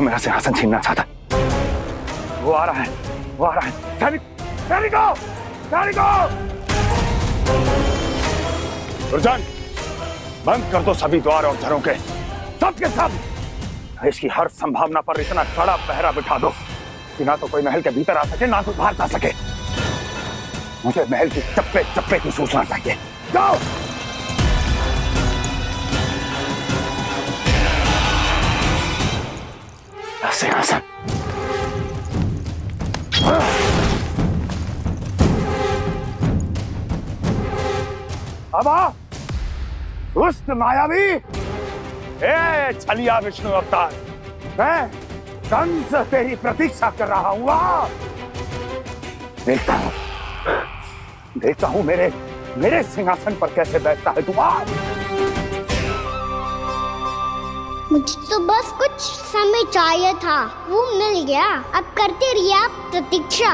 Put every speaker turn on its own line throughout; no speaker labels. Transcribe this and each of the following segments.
मेरा सिंहासन छीनना चाहता है। वो आ रहा है, वो आ रहा है। सैनिकों, सैनिकों! दुर्जन, बंद कर दो सभी द्वार और झरोखे, सब के सब। इसकी हर संभावना पर इतना कड़ा पहरा बिठा दो कि ना तो कोई महल के भीतर आ सके, ना तो बाहर जा सके। मुझे महल की चप्पे चप्पे की सूचना चाहिए। जाओ। सिंहासन। अब आ, दुष्ट मायावी, ए छलिया विष्णु अवतार, मैं कंस तेरी प्रतीक्षा कर रहा हूं। देखता हूं मेरे सिंहासन पर कैसे बैठता है तू।
मुझे तो बस कुछ समय चाहिए था, वो मिल गया। अब करते रहिए आप प्रतीक्षा।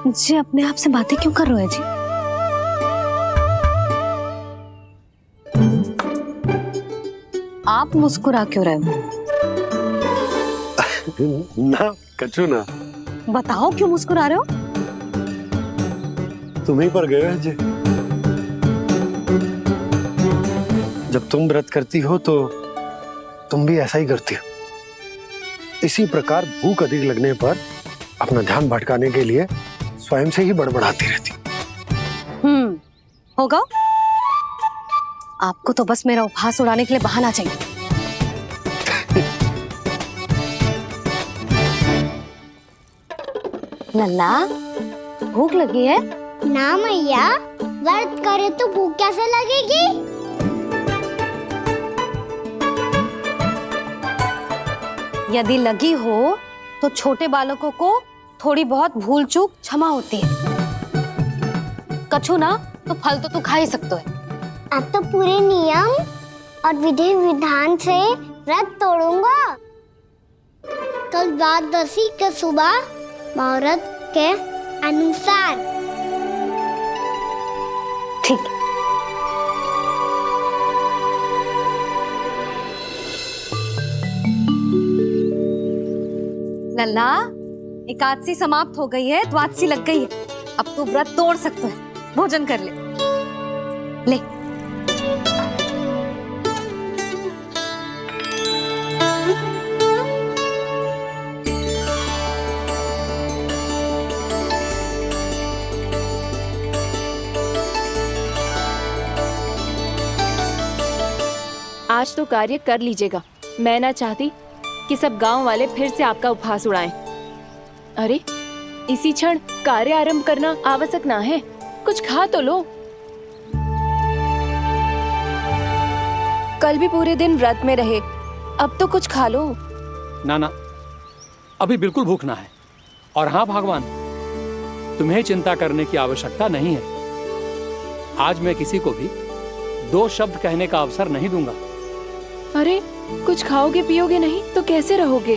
जी अपने आप से बातें क्यों कर रहे हैं जी? आप मुस्कुरा क्यों रहे हो?
ना कछु ना।
बताओ क्यों मुस्कुरा रहे हो?
तुम ही पर गए जी। जब तुम व्रत करती हो तो तुम भी ऐसा ही करती हो। इसी प्रकार भूख अधिक लगने पर अपना ध्यान भटकाने के लिए स्वयं से ही बड़बड़ाती रहती।
होगा। आपको तो बस मेरा उपहास उड़ाने के लिए बहाना चाहिए। नन्ना, भूख लगी है?
ना मैया, व्रत करे तो भूख कैसे लगेगी?
यदि लगी हो तो छोटे बालकों को थोड़ी बहुत भूल चूक क्षमा होती है। कछु ना तो फल तो तू खा ही सकते है।
अब तो पूरे नियम और विधि विधान से व्रत तोड़ूंगा। कल द्वादशी के सुबह मुहूर्त के अनुसार।
ठीक। लल्ला, एकादशी समाप्त हो गई है, द्वादशी लग गई है। अब तू व्रत तोड़ सकते है। भोजन कर ले। ले।
आज तो कार्य कर लीजिएगा। मैं ना चाहती कि सब गांव वाले फिर से आपका उपहास उड़ाएं। अरे, इसी क्षण कार्य आरंभ करना आवश्यक ना है। कुछ खा तो लो। कल भी पूरे दिन व्रत में रहे, अब तो कुछ खा लो।
ना ना, अभी बिल्कुल भूख ना है। और हाँ भगवान, तुम्हें चिंता करने की आवश्यकता नहीं है। आज मैं किसी को भी 2 शब्द कहने का अवसर नहीं दूंगा।
अरे, कुछ खाओगे पियोगे नहीं तो कैसे रहोगे?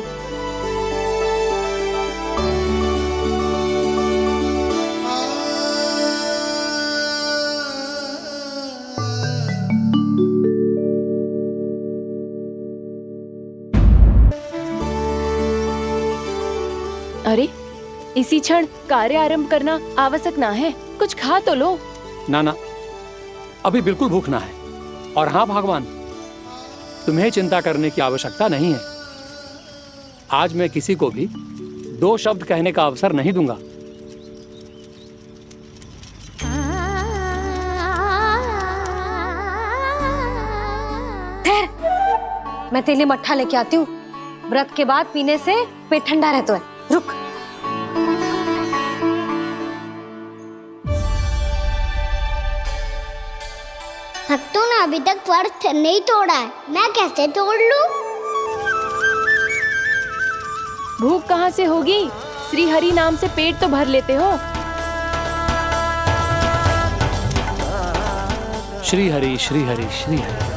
अरे, इसी क्षण कार्य आरंभ करना आवश्यक ना है। कुछ खा तो लो।
ना ना, अभी बिल्कुल भूख ना है। और हाँ भगवान, तुम्हें चिंता करने की आवश्यकता नहीं है। आज मैं किसी को भी 2 शब्द कहने का अवसर नहीं दूंगा।
मैं तेरे लिए मट्ठा लेके आती हूँ। व्रत के बाद पीने से पेट ठंडा रहता है। रुक।
भक्तों ने अभी तक व्रत नहीं तोड़ा है, मैं कैसे तोड़ लूं?
भूख कहाँ से होगी? श्री हरि नाम से पेट तो भर लेते हो।
श्री हरि श्री हरि श्री हरि।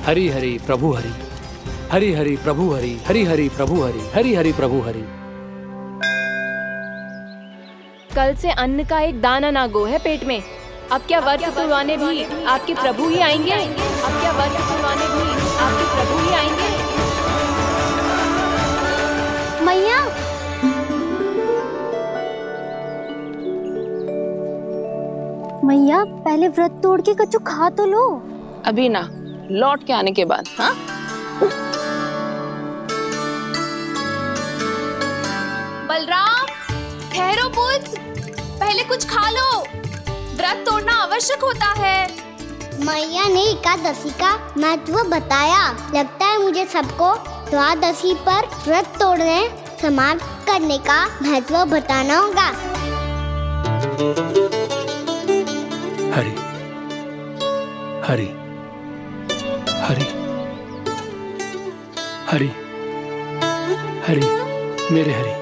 हरि हरि प्रभु हरि, हरि हरि प्रभु हरि, हरि हरि प्रभु हरि, हरि हरि प्रभु हरि।
कल से अन्न का एक दाना ना गो है पेट में। अब क्या व्रत तुड़वाने भी आपके प्रभु ही आएंगे? अब क्या व्रत तुड़वाने भी आपके प्रभु ही आएंगे?
मैया, मैया पहले व्रत तोड़ के कच्चू खा तो लो।
अभी ना, लौट के आने के बाद। हाँ,
बलराम, ठहरो पुत्र, पहले कुछ खा लो। व्रत तोड़ना आवश्यक होता है।
मैया ने एकादशी का महत्व बताया। लगता है मुझे सबको द्वादशी पर व्रत तोड़ने समाप्त करने का महत्व बताना होगा।
हरि हरि हरि हरि हरि, मेरे हरि।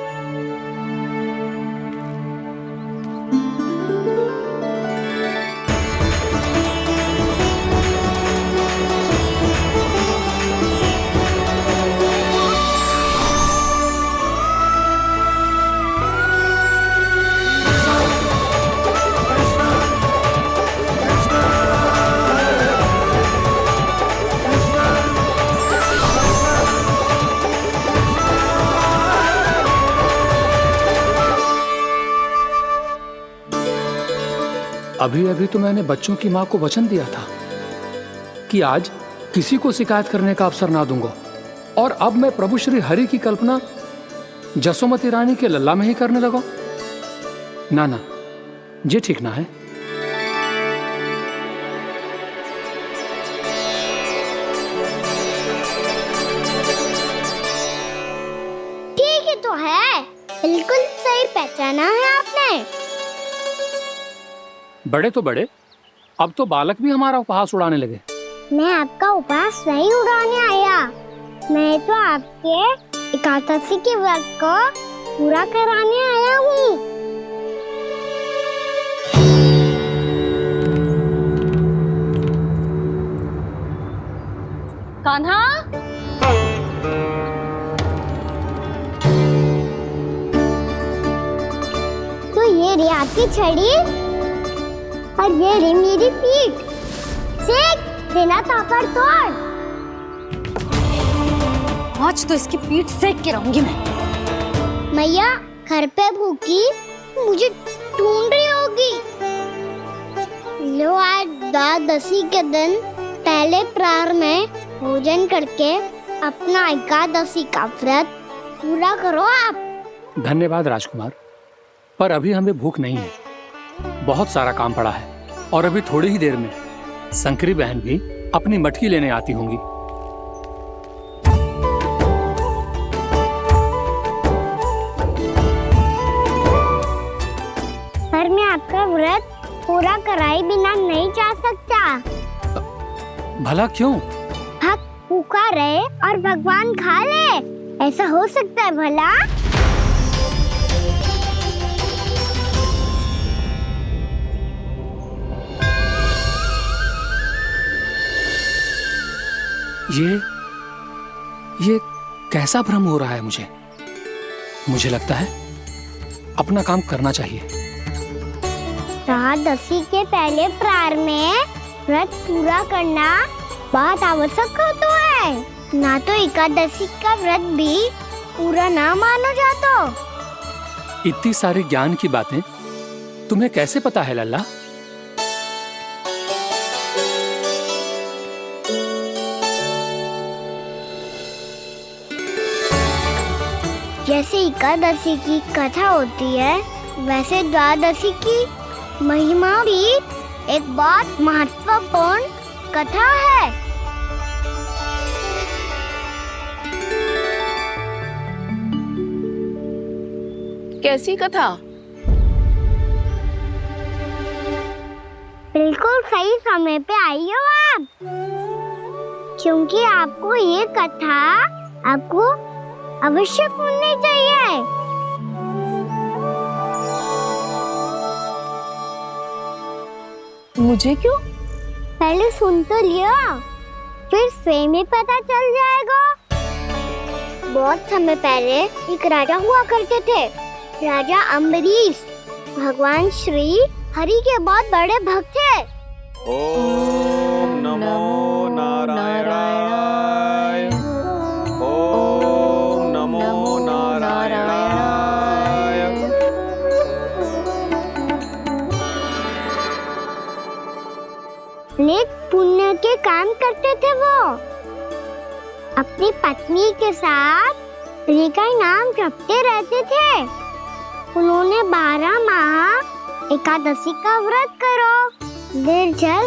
अभी अभी तो मैंने बच्चों की मां को वचन दिया था कि आज किसी को शिकायत करने का अवसर ना दूंगा, और अब मैं प्रभु श्री हरि की कल्पना जसोमती रानी के लल्ला में ही करने लगा। ना ना, ये ठीक ना है।
ठीक है तो है, बिल्कुल सही पहचाना है आपने।
बड़े तो बड़े, अब तो बालक भी हमारा उपहास उड़ाने लगे।
मैं आपका उपहास नहीं उड़ाने आया, मैं तो आपके एकादशी के व्रत को पूरा कराने आया हूँ।
कान्हा,
तो ये रे आपकी छड़ी और ये रे मेरी पीठ। सेक बिना तापर तोड़।
आज तो इसकी पीठ सेक के रहूंगी मैं।
मैया घर पे भूखी मुझे ढूंढ रही होगी। लो, आज द्वादशी के दिन पहले प्रहर में भोजन करके अपना एकादशी का व्रत पूरा करो आप।
धन्यवाद राजकुमार, पर अभी हमें भूख नहीं है। बहुत सारा काम पड़ा है, और अभी थोड़ी ही देर में शंकरी बहन भी अपनी मटकी लेने आती होंगी।
पर मैं आपका व्रत पूरा कराए बिना नहीं जा सकता।
भला क्यों?
भक्त भूखा रहे और भगवान खा ले, ऐसा हो सकता है भला?
ये कैसा भ्रम हो रहा है मुझे लगता है अपना काम करना चाहिए।
द्वादशी के पहले प्रहर में व्रत पूरा करना बहुत आवश्यक होता है, ना तो एकादशी का व्रत भी पूरा ना मानो जातो।
इतनी सारी ज्ञान की बातें तुम्हें कैसे पता है लल्ला?
जैसे एकादशी की कथा होती है, वैसे द्वादशी की महिमा भी एक बहुत महत्वपूर्ण कथा है।
कैसी कथा?
बिल्कुल सही समय पे आई हो आप, क्योंकि आपको ये कथा आपको अवश्य सुननी चाहिए।
मुझे क्यों?
पहले सुन तो लियो, फिर स्वयं ही पता चल जाएगा। बहुत समय पहले एक राजा हुआ करते थे, राजा अम्बरीश। भगवान श्री हरि के बहुत बड़े भक्त थे।
ओम नमो नारायणाय। ओम नमो नारायणाय।
नेक पुण्य के काम करते थे वो। अपनी पत्नी के साथ हरि का नाम जपते रहते थे। उन्होंने 12 माह एकादशी का व्रत करो निर्जल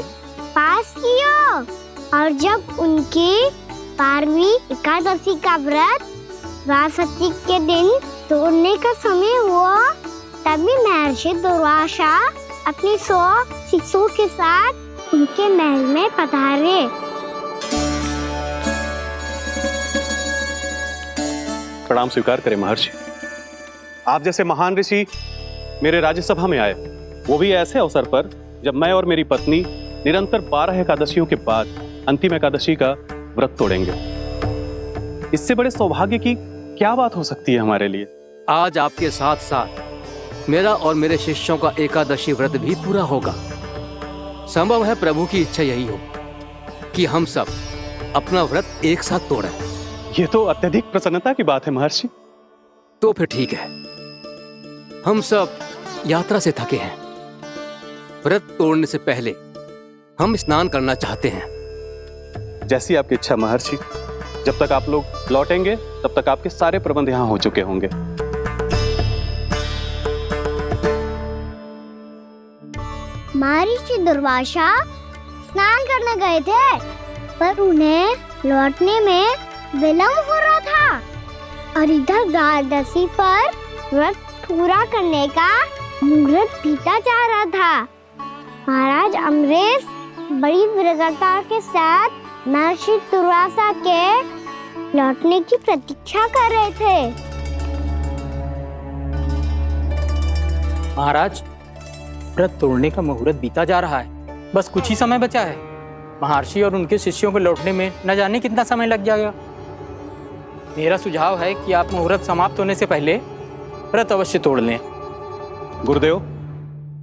पास किया, और जब उनकी 12वीं एकादशी का व्रत द्वादशी के दिन तोड़ने का समय हुआ, तभी महर्षि दुर्वासा अपनी 100 शिष्यों के साथ उनके महल में पधारे।
प्रणाम स्वीकार करें महर्षि। आप जैसे महान ऋषि मेरे राज्यसभा में आए, वो भी ऐसे अवसर पर जब मैं और मेरी पत्नी निरंतर 12 एकादशियों के बाद अंतिम एकादशी का व्रत तोड़ेंगे। इससे बड़े सौभाग्य की क्या बात हो सकती है हमारे लिए।
आज आपके साथ साथ मेरा और मेरे शिष्यों का एकादशी व्रत भी पूरा होगा। संभव है प्रभु की इच्छा यही हो कि हम सब अपना व्रत एक साथ तोड़ें।
ये तो अत्यधिक प्रसन्नता की बात है महर्षि।
तो फिर ठीक है, हम सब यात्रा से थके हैं। व्रत तोड़ने से पहले हम स्नान करना चाहते हैं।
जैसी आपकी इच्छा महर्षि। जब तक आप लोग लौटेंगे तब तक आपके सारे प्रबंध यहाँ हो चुके होंगे।
महर्षि दुर्वासा स्नान करने गए थे, पर उन्हें लौटने में विलंब हो रहा था, और इधर द्वादशी पर व्रत पूरा करने का मुहूर्त बीता जा रहा था। महाराज अम्बरीश बड़ी विरगता के साथ महर्षि दुर्वासा के लौटने की प्रतीक्षा कर रहे थे।
महाराज, व्रत तोड़ने का मुहूर्त बीता जा रहा है। बस कुछ ही समय बचा है। महर्षि और उनके शिष्यों को लौटने में न जाने कितना समय लग जाएगा। मेरा सुझाव है कि आप मुहूर्त समाप्त होने से पहले व्रत अवश्य तोड़ लें।
गुरुदेव,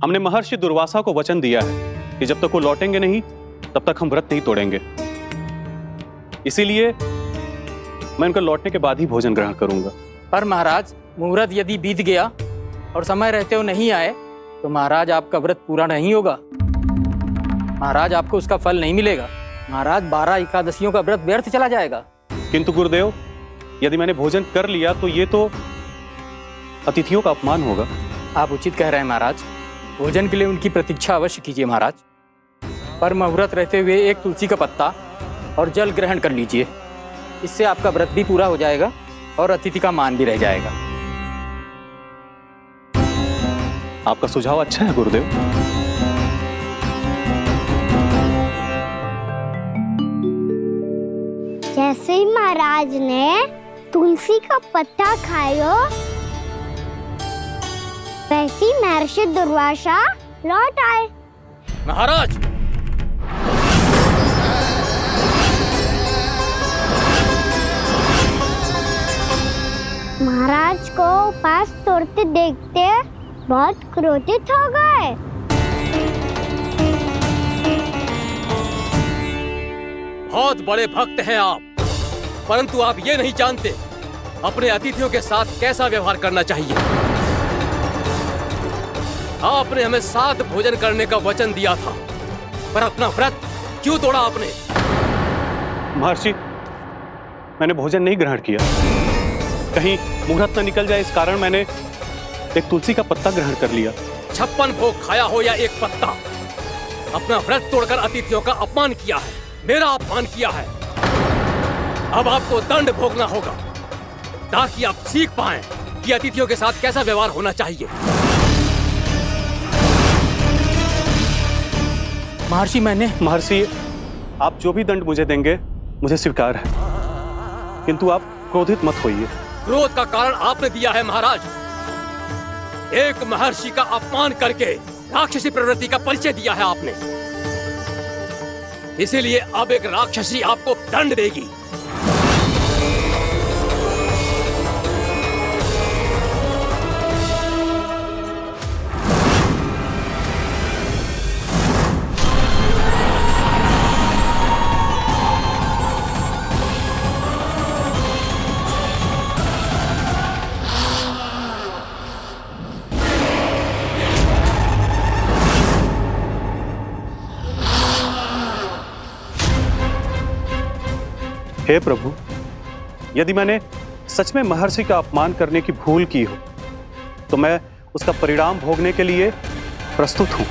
हमने महर्षि दुर्वासा को वचन दिया है कि जब तक वो लौटेंगे नहीं तब तक हम व्रत नहीं तोड़ेंगे। इसीलिए मैं उनके लौटने के बाद ही भोजन ग्रहण करूंगा।
पर महाराज, मुहूर्त यदि बीत गया और समय रहते हुए नहीं आए तो महाराज आपका व्रत पूरा नहीं होगा। महाराज, आपको उसका फल नहीं मिलेगा। महाराज, 12 एकादशियों का व्रत व्यर्थ चला जाएगा।
किंतु गुरुदेव, यदि मैंने भोजन कर लिया तो ये तो अतिथियों का अपमान होगा।
आप उचित कह रहे हैं महाराज। भोजन के लिए उनकी प्रतीक्षा अवश्य कीजिए महाराज। पर मुहूर्त रहते हुए एक तुलसी का पत्ता और जल ग्रहण कर लीजिए। इससे आपका व्रत भी पूरा हो जाएगा और अतिथि का मान भी रह जाएगा।
आपका सुझाव अच्छा है गुरुदेव।
जैसे ही महाराज ने तुलसी का पत्ता खाया, वैसे ही महर्षि दुर्वासा लौट आए।
महाराज,
महाराज को उपास तोड़ते देखते बहुत क्रोधित हो गए।
बहुत बड़े भक्त हैं आप, परंतु आप ये नहीं जानते अपने अतिथियों के साथ कैसा व्यवहार करना चाहिए। आपने हमें साथ भोजन करने का वचन दिया था, पर अपना व्रत क्यों तोड़ा आपने?
महर्षि, मैंने भोजन नहीं ग्रहण किया। कहीं मुहूर्त न निकल जाए, इस कारण मैंने एक तुलसी का पत्ता ग्रहण कर लिया।
56 भोग खाया हो या एक पत्ता, अपना व्रत तोड़कर अतिथियों का अपमान किया है, मेरा अपमान किया है। अब आपको दंड भोगना होगा ताकि आप सीख पाएं कि अतिथियों के साथ कैसा व्यवहार होना चाहिए।
महर्षि, आप जो भी दंड मुझे देंगे मुझे स्वीकार है, किंतु आप क्रोधित मत होइए।
क्रोध का कारण आपने दिया है महाराज। एक महर्षि का अपमान करके राक्षसी प्रवृत्ति का परिचय दिया है आपने। इसीलिए अब एक राक्षसी आपको दंड देगी।
हे प्रभु, यदि मैंने सच में महर्षि का अपमान करने की भूल की हो तो मैं उसका परिणाम भोगने के लिए प्रस्तुत हूं।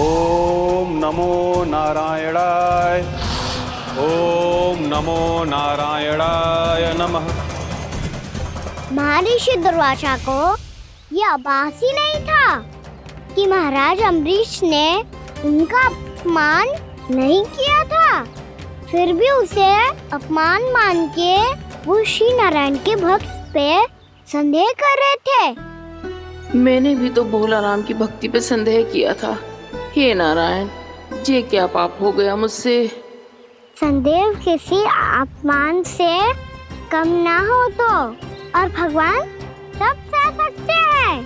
ओम नमो नारायणाय, ओम नमो नारायणाय नमः।
महर्षि दुर्वासा को यह आभास ही नहीं था कि महाराज अम्बरीश ने उनका अपमान नहीं किया था। फिर भी उसे अपमान मान के वो श्री नारायण के भक्त पे संदेह कर रहे थे।
मैंने भी तो भोला राम की भक्ति पे संदेह किया था। हे नारायण, ये क्या पाप हो गया मुझसे?
संदेह किसी अपमान से कम ना हो तो, और भगवान सब सह सकते हैं,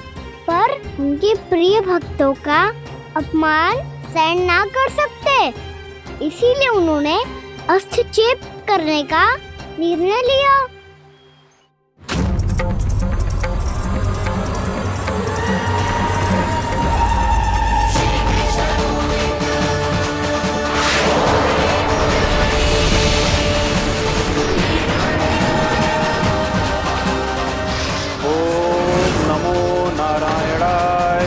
पर उनके प्रिय भक्तों का अपमान सहन ना कर सकते। इसीलिए उन्होंने हस्तक्षेप करने का निर्णय लिया।
ओम नमो नारायणाय।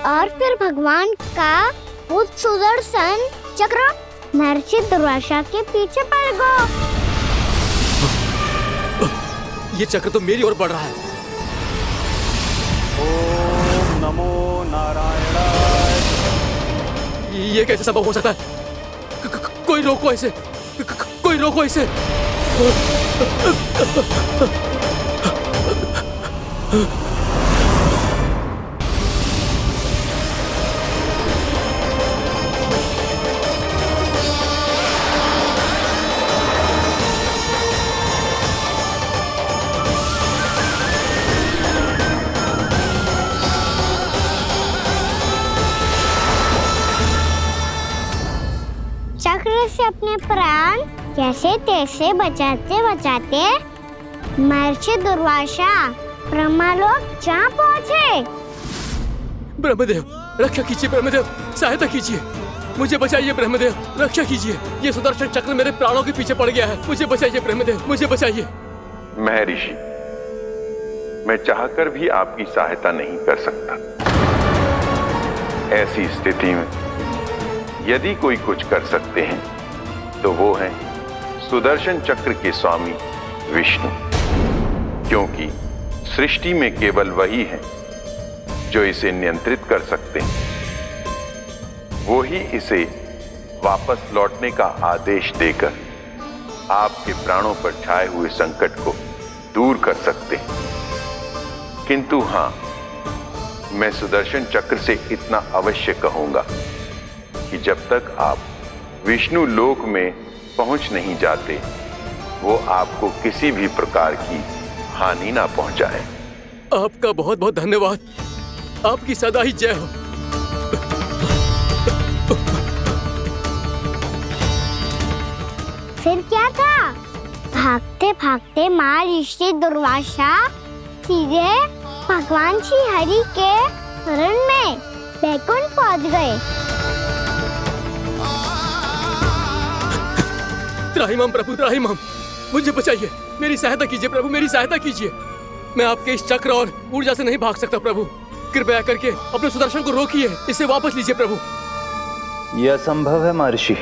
और फिर भगवान का वो सुदर्शन चक्र महर्षि दुर्वासा के पीछे पड़ गया।
ये चक्र तो मेरी ओर बढ़ रहा है।
ओम नमो नारायणाय।
ये कैसे संभव हो सकता है? कोई रोको इसे, कोई रोको इसे।
चक्र से अपने प्राण जैसे तैसे बचाते बचाते महर्षि दुर्वासा ब्रह्मलोक जा पहुंचे।
ब्रह्मदेव, रक्षा कीजिए ब्रह्मदेव, सहायता कीजिए, मुझे बचाइए ब्रह्मदेव, रक्षा कीजिए। ये सुदर्शन चक्र मेरे प्राणों के पीछे पड़ गया है, मुझे बचाइए ब्रह्मदेव, मुझे बचाइए।
महर्षि, मैं चाहकर भी आपकी सहायता नहीं कर सकता। ऐसी स्थिति में यदि कोई कुछ कर सकते हैं तो वो है सुदर्शन चक्र के स्वामी विष्णु, क्योंकि सृष्टि में केवल वही है जो इसे नियंत्रित कर सकते हैं। वो ही इसे वापस लौटने का आदेश देकर आपके प्राणों पर छाए हुए संकट को दूर कर सकते हैं। किंतु हां, मैं सुदर्शन चक्र से इतना अवश्य कहूंगा कि जब तक आप विष्णु लोक में पहुंच नहीं जाते, वो आपको किसी भी प्रकार की हानि ना पहुंचाए।
आपका बहुत बहुत धन्यवाद, आपकी सदा ही जय हो।
फिर क्या था? भागते भागते महर्षि दुर्वासा सीधे भगवान श्री हरि के शरण में बैकुंठ पहुंच गए।
त्राहिमाम प्रभु, त्राहिमाम, मुझे बचाइए, मेरी सहायता कीजिए प्रभु, मेरी सहायता कीजिए। मैं आपके इस चक्र और ऊर्जा से नहीं भाग सकता प्रभु, कृपया करके अपने सुदर्शन को रोकिए, इसे वापस लीजिए प्रभु।
यह असंभव है महर्षि।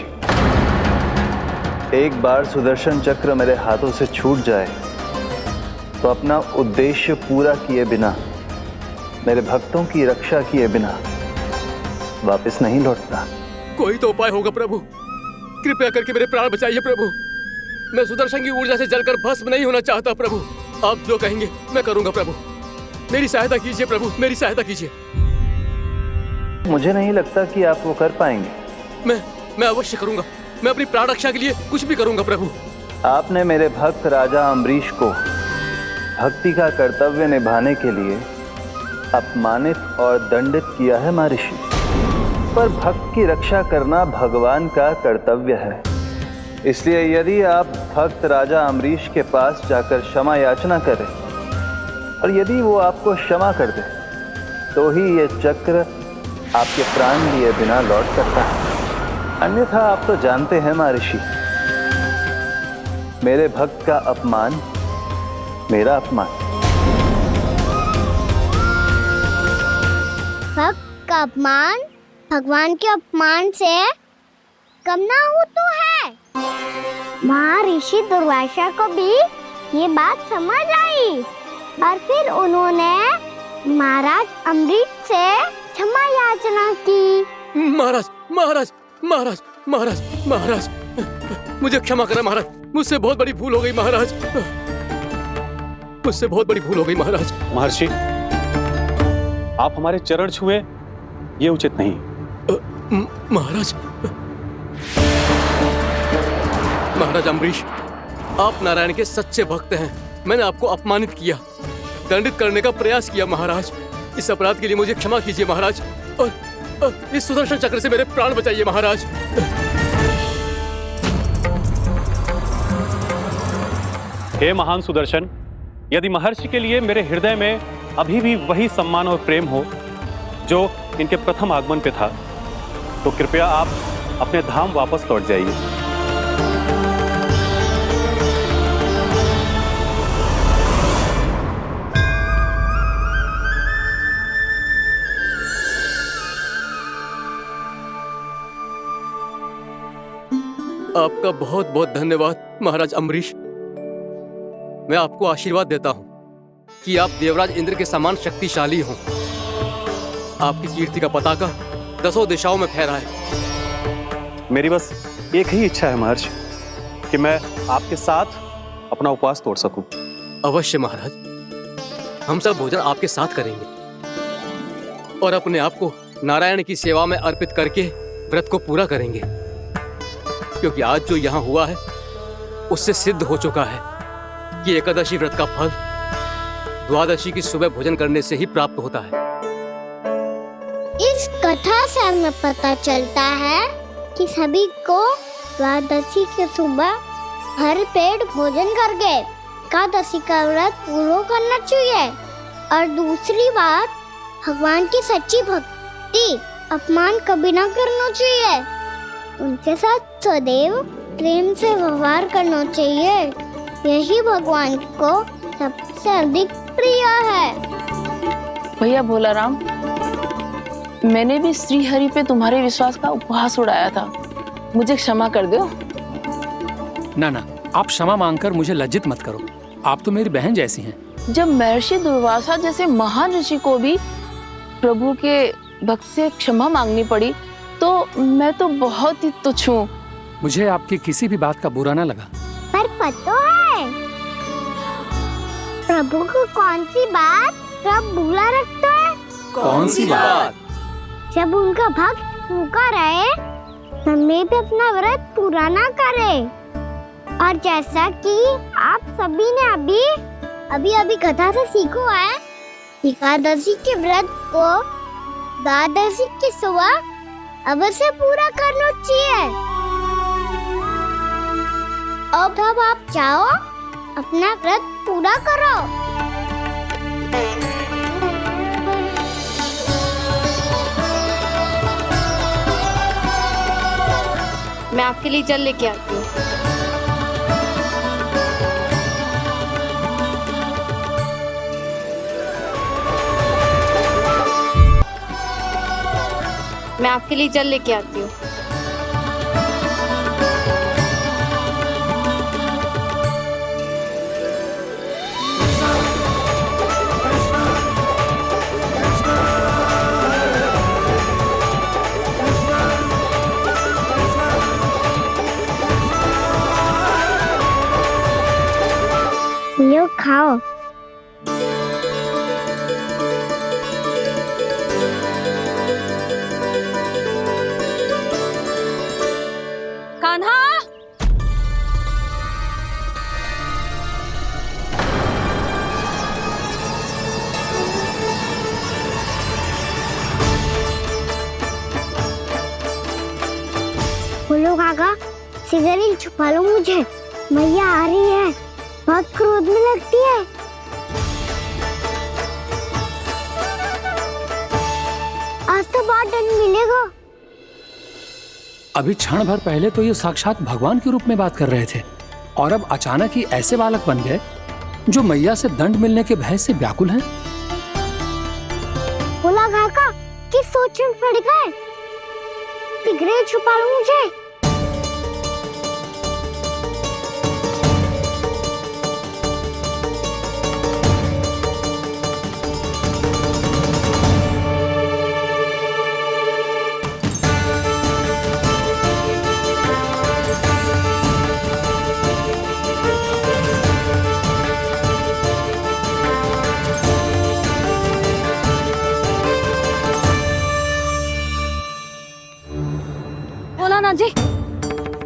एक बार सुदर्शन चक्र मेरे हाथों से छूट जाए तो अपना उद्देश्य पूरा किए बिना, मेरे भक्तों की रक्षा किए बिना वापस नहीं लौटता।
कोई तो उपाय होगा प्रभु, कृपया करके मेरे प्राण बचाइए प्रभु। मैं सुदर्शन की ऊर्जा से जलकर भस्म नहीं होना चाहता प्रभु। आप जो कहेंगे मैं करूंगा प्रभु। मेरी सहायता कीजिए प्रभु, मेरी सहायता कीजिए।
मुझे नहीं लगता कि आप वो कर पाएंगे।
मैं अवश्य करूंगा। मैं अपनी प्राण रक्षा के लिए कुछ भी करूंगा प्रभु।
आपने मेरे भक्त राजा अम्बरीश को भक्ति का कर्तव्य निभाने के लिए अपमानित और दंडित किया है महर्षि, पर भक्त की रक्षा करना भगवान का कर्तव्य है। इसलिए यदि आप भक्त राजा अम्बरीश के पास जाकर क्षमा याचना करें और यदि वो आपको क्षमा कर दे तो ही ये चक्र आपके प्राण लिए बिना लौट सकता है। अन्यथा आप तो जानते हैं महर्षि, मेरे भक्त का अपमान मेरा अपमान।
भक्त का अपमान भगवान के अपमान से कम ना हो तो है। महर्षि दुर्वासा को भी ये बात समझ आई और फिर उन्होंने महाराज अम्बरीश से क्षमा याचना की।
महाराज महाराज महाराज महाराज महाराज, मुझे क्षमा करें महाराज। मुझसे बहुत बड़ी भूल हो गई महाराज, मुझसे बहुत बड़ी भूल हो गई महाराज।
महर्षि, आप हमारे चरण छुए ये उचित नहीं।
महाराज महाराज अम्बरीश, आप नारायण के सच्चे भक्त हैं। मैंने आपको अपमानित किया, दंडित करने का प्रयास किया महाराज। इस अपराध के लिए मुझे क्षमा कीजिए महाराज, और इस सुदर्शन चक्र से मेरे प्राण बचाइए महाराज।
हे महान सुदर्शन, यदि महर्षि के लिए मेरे हृदय में अभी भी वही सम्मान और प्रेम हो जो इनके प्रथम आगमन पे था, तो कृपया आप अपने धाम वापस लौट जाइए।
आपका बहुत बहुत धन्यवाद महाराज अम्बरीश। मैं आपको आशीर्वाद देता हूं कि आप देवराज इंद्र के समान शक्तिशाली हों। आपकी कीर्ति का पताका 10 दिशाओं में फहराए।
मेरी बस एक ही इच्छा है महर्षि, कि मैं आपके साथ अपना उपवास तोड़ सकूं।
अवश्य महाराज, हम सब भोजन आपके साथ करेंगे और अपने आप को नारायण की सेवा में अर्पित करके व्रत को पूरा करेंगे, क्योंकि आज जो यहाँ हुआ है उससे सिद्ध हो चुका है कि एकादशी व्रत का फल द्वादशी की सुबह भोजन करने से ही प्राप्त होता है।
इस कथा से हमें पता चलता है कि सभी को द्वादशी के सुबह भर पेट भोजन करके एकादशी का व्रत पूरा करना चाहिए। और दूसरी बात, भगवान की सच्ची भक्ति अपमान कभी ना करना चाहिए। उनके साथ सदैव प्रेम से व्यवहार करना चाहिए। यही भगवान को सबसे अधिक प्रिय है।
भैया भोलाराम, मैंने भी श्री हरि पे तुम्हारे विश्वास का उपहास उड़ाया था, मुझे क्षमा कर दो।
ना ना, आप क्षमा मांगकर मुझे लज्जित मत करो। आप तो मेरी बहन जैसी हैं।
जब महर्षि दुर्वासा जैसे महान ऋषि को भी प्रभु के भक्त से क्षमा मांगनी पड़ी, तो मैं तो बहुत ही तुच्छ हूँ।
मुझे आपकी किसी भी बात का बुरा ना लगा।
पर पता है प्रभु को कौन सी बात कब बुरा रखता है?
कौन सी बात?
जब उनका भक्त भूखा रहे, हमें भी अपना व्रत पूरा ना करे। और जैसा कि आप सभी ने अभी कथा से सीखो है, एकादशी के व्रत को द्वादशी की सुबह अवश्य पूरा करना चाहिए। अब आप जाओ, अपना व्रत पूरा करो।
मैं आपके लिए जल लेके आती हूँ। मैं आपके लिए जल लेके आती हूँ।
लो खाओ।
कान्हा,
बोलो काका, सिगरेट छुपा लो मुझे, मैया आ रही है, बहुत क्रोध में लगती है। आज तो बहुत दंड मिलेगा।
अभी क्षण भर पहले तो ये साक्षात भगवान के रूप में बात कर रहे थे और अब अचानक ही ऐसे बालक बन गए जो मैया से दंड मिलने के भय से व्याकुल हैं।
बोला काका किस सोच में पड़ गए, सिगरेट छुपा लो मुझे।
भोलानाथ जी,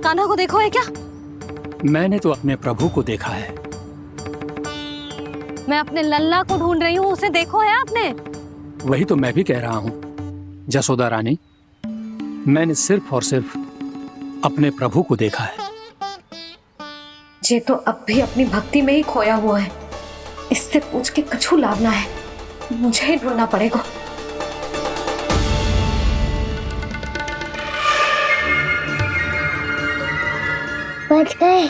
कान्हा को देखो है क्या?
मैंने तो अपने प्रभु को देखा है।
मैं अपने लल्ला को ढूंढ रही हूँ, उसे देखो है आपने?
वही तो मैं भी कह रहा हूँ जसोदा रानी, मैंने सिर्फ और सिर्फ अपने प्रभु को देखा है।
ये तो अब भी अपनी भक्ति में ही खोया हुआ है, इससे पूछ के कछु लाना है, मुझे ही ढूंढना पड़ेगा।
बच गए।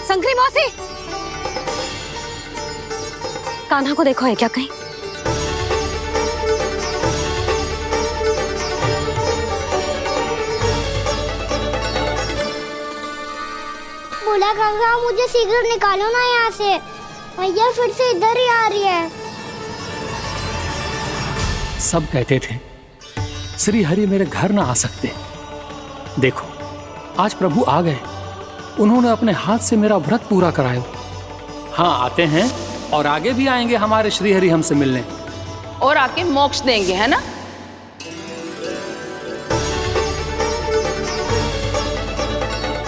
संकरी मौसी, कान्हा को देखो है क्या कहीं?
बोला काका मुझे सिगरेट निकालो ना यहाँ से, भैया फिर से इधर ही आ रही है।
सब कहते थे श्री हरि मेरे घर ना आ सकते, देखो आज प्रभु आ गए, उन्होंने अपने हाथ से मेरा व्रत पूरा कराया। हाँ आते हैं और आगे भी आएंगे हमारे श्री हरि हमसे मिलने
और आके मोक्ष देंगे, है ना?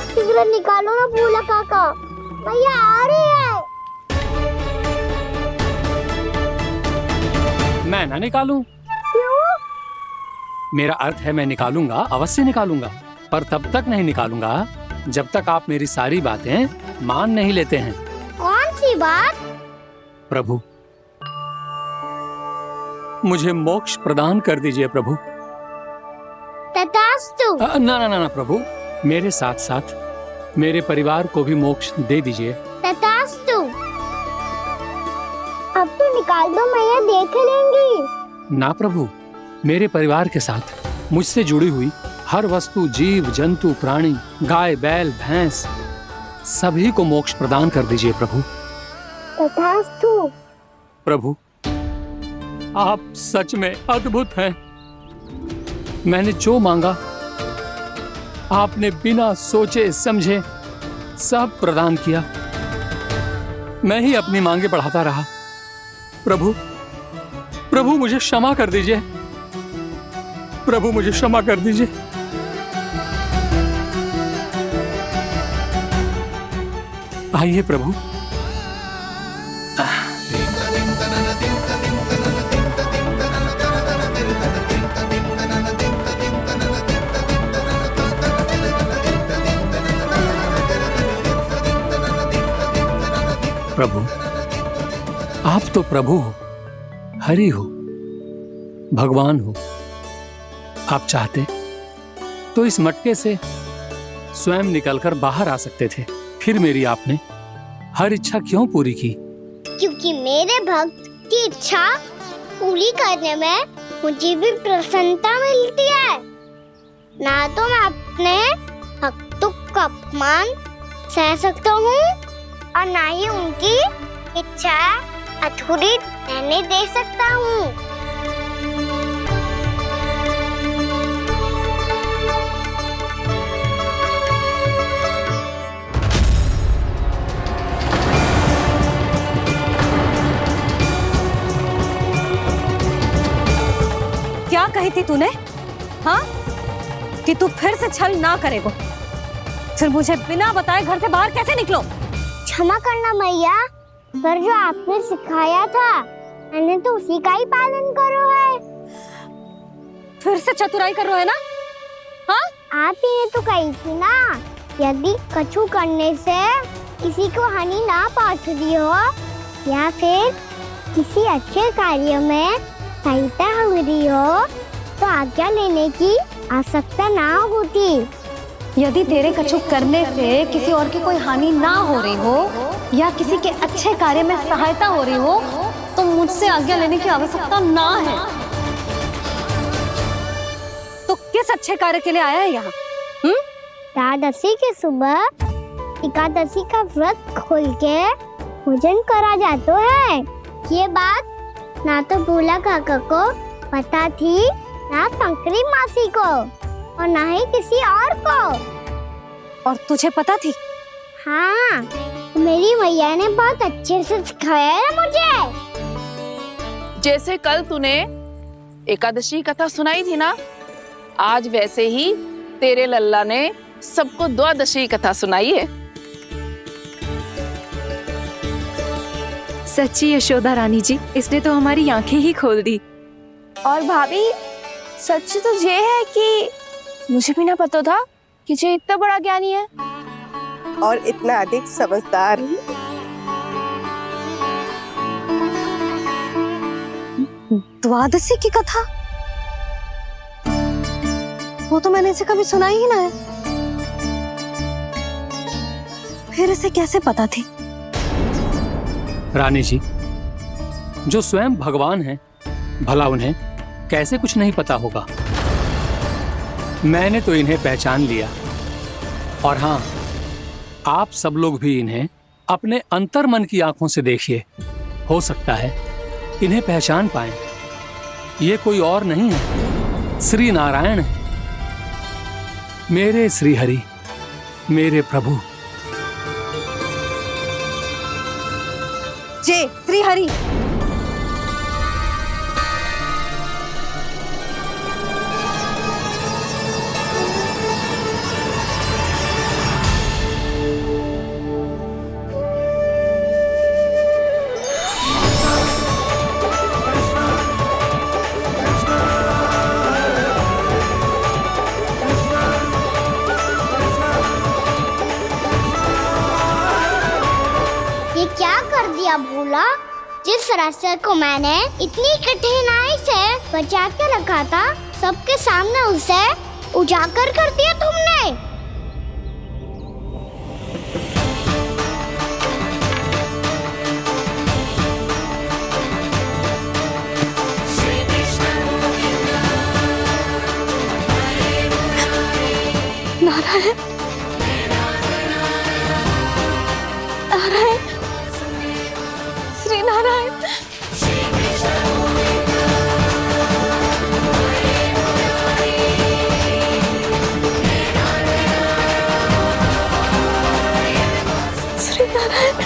सिगरेट निकालो ना बोला काका, भैया आ रही है।
मैं ना निकालूं?
क्यों?
मेरा अर्थ है मैं निकालूंगा, अवश्य निकालूंगा, पर तब तक नहीं निकालूंगा जब तक आप मेरी सारी बातें मान नहीं लेते हैं।
कौन सी बात?
प्रभु मुझे मोक्ष प्रदान कर दीजिए प्रभु।
तथास्तु।
ना ना ना ना प्रभु, मेरे साथ साथ मेरे परिवार को भी मोक्ष दे दीजिए।
तथास्तु। अब तो निकाल दो, मैया देख लेंगी।
ना प्रभु, मेरे परिवार के साथ मुझसे जुड़ी हुई हर वस्तु, जीव जंतु, प्राणी, गाय बैल भैंस, सभी को मोक्ष प्रदान कर दीजिए प्रभु।
तथास्तु।
प्रभु आप सच में अद्भुत हैं। मैंने जो मांगा आपने बिना सोचे समझे सब प्रदान किया। मैं ही अपनी मांगे बढ़ाता रहा। प्रभु प्रभु मुझे क्षमा कर दीजिए, प्रभु मुझे क्षमा कर दीजिए। आइए प्रभु। प्रभु आप तो प्रभु हो, हरि हो, भगवान हो। आप चाहते तो इस मटके से स्वयं निकलकर बाहर आ सकते थे, फिर मेरी आपने हर इच्छा क्यों पूरी की?
क्योंकि मेरे भक्त की इच्छा पूरी करने में मुझे भी प्रसन्नता मिलती है। ना तो मैं अपने भक्तों का अपमान सह सकता हूँ और ना ही उनकी इच्छा अधूरी रहने दे सकता हूँ।
कही थी तूने? हाँ, कि तू फिर से छल ना करेगा। फिर मुझे बिना बताए घर से बाहर कैसे निकलो?
क्षमा करना मैया, पर जो आपने सिखाया था मैंने तो उसी का ही पालन करो है।
फिर से चतुराई कर रहे हो है ना? हाँ,
आप ही ने तो कही थी ना, यदि कछु करने से किसी को हानि ना पहुंचती हो या फिर किसी अच्छे कार्य में सहायता हो रही हो तो आज्ञा लेने की आवश्यकता ना होती।
यदि तेरे कछु करने से किसी और की कोई हानि ना हो रही हो या किसी के अच्छे कार्य में सहायता हो रही हो तो मुझसे आज्ञा लेने की आवश्यकता ना है। तो किस अच्छे कार्य के लिए आया है यहाँ?
द्वादशी के सुबह एकादशी का व्रत खोल के भोजन करा जाता है। ये बात ना तो भोला काका को पता थी, ना शंकरी मासी को, और ना ही किसी और को।
और तुझे पता थी?
हाँ, मेरी मैया ने बहुत अच्छे से सिखाया है मुझे।
जैसे कल तूने एकादशी कथा सुनाई थी ना, आज वैसे ही तेरे लल्ला ने सबको द्वादशी कथा सुनाई है।
सच्ची यशोदा रानी जी, इसने तो हमारी आंखें ही खोल दी।
और भाभी, सच तो ये है कि मुझे भी ना पता था कि ये इतना बड़ा ज्ञानी है
और इतना अधिक समझदार।
द्वादशी की कथा? वो तो मैंने इसे कभी सुना ही ना है। फिर इसे कैसे पता थी?
रानी जी, जो स्वयं भगवान हैं, भला उन्हें कैसे कुछ नहीं पता होगा। मैंने तो इन्हें पहचान लिया, और हाँ, आप सब लोग भी इन्हें अपने अंतर्मन की आंखों से देखिए, हो सकता है इन्हें पहचान पाएं। ये कोई और नहीं है, श्री नारायण है, मेरे श्री हरि, मेरे प्रभु।
जय श्री हरि।
ये क्या कर दिया भोला? जिस रास्ते को मैंने इतनी कठिनाई से बचा के रखा था, सबके सामने उसे उजागर कर दिया तुमने।
नारायण, नारायण, श्री नारायण। श्री नारायण।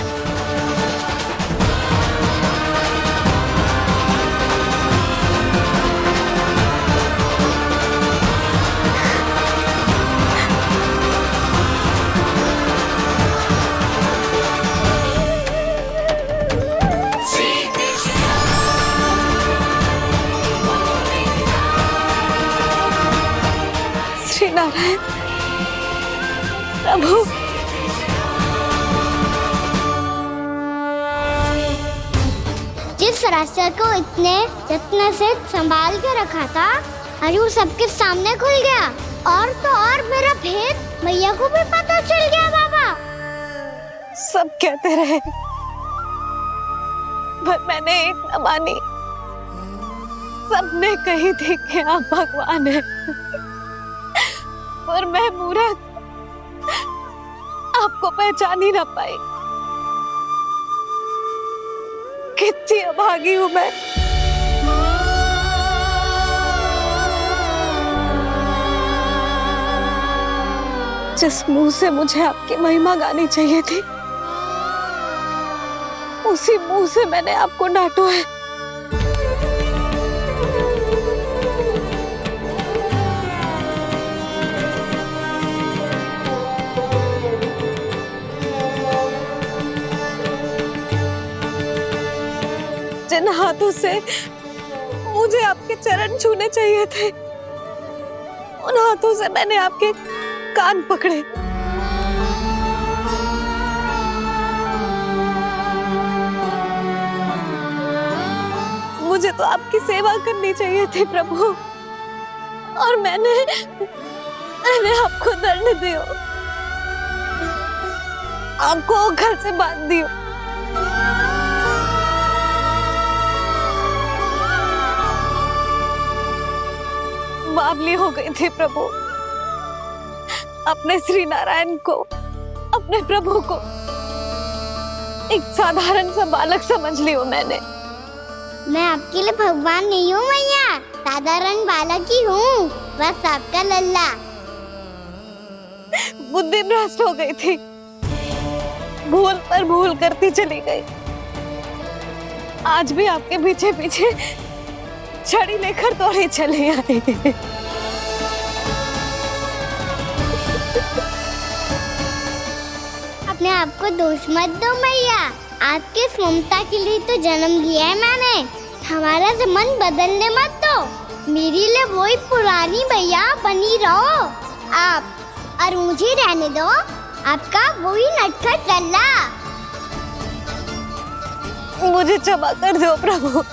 श्री नारायण प्रभु।
जिस रास्ते को इतने यत्न से संभाल के रखा था, आज वो सबके सामने खुल गया। और तो और मेरा भेद मैया को भी पता चल गया। बाबा
सब कहते रहे, पर मैंने एक न मानी। सबने कही थी कि आप भगवान हैं, पर मैं मूर्ख आपको पहचान ही ना पाई। कितनी अभागी हूं मैं। जिस मुंह से मुझे आपकी महिमा गानी चाहिए थी, उसी मुंह से मैंने आपको डांटा है।
उन हाथों से मुझे आपके चरण छूने चाहिए थे। उन हाथों से मैंने आपके कान पकड़े। मुझे तो आपकी सेवा करनी चाहिए थी प्रभु, और मैंने आपको दंड दियो, आपको घर से बांध दियो। बावली हो गई थी प्रभु। अपने श्री नारायण को, अपने प्रभु को एक साधारण सा बालक समझ लियो मैंने।
मैं आपके लिए भगवान नहीं हूँ मैया, साधारण बालक ही हूँ, बस आपका लल्ला।
बुद्धि भ्रष्ट हो गई थी, भूल पर भूल करती चली गई। आज भी आपके पीछे पीछे छड़ी लेकर दौड़े चले आए।
अपने आप को दोष मत दो मैया, आपके ममता के लिए तो जन्म लिया है मैंने। हमारा से मन बदलने मत दो, मेरे लिए वही पुरानी भैया बनी रहो आप, और मुझे रहने दो आपका वही नटखट लल्ला।
मुझे क्षमा कर दो प्रभु,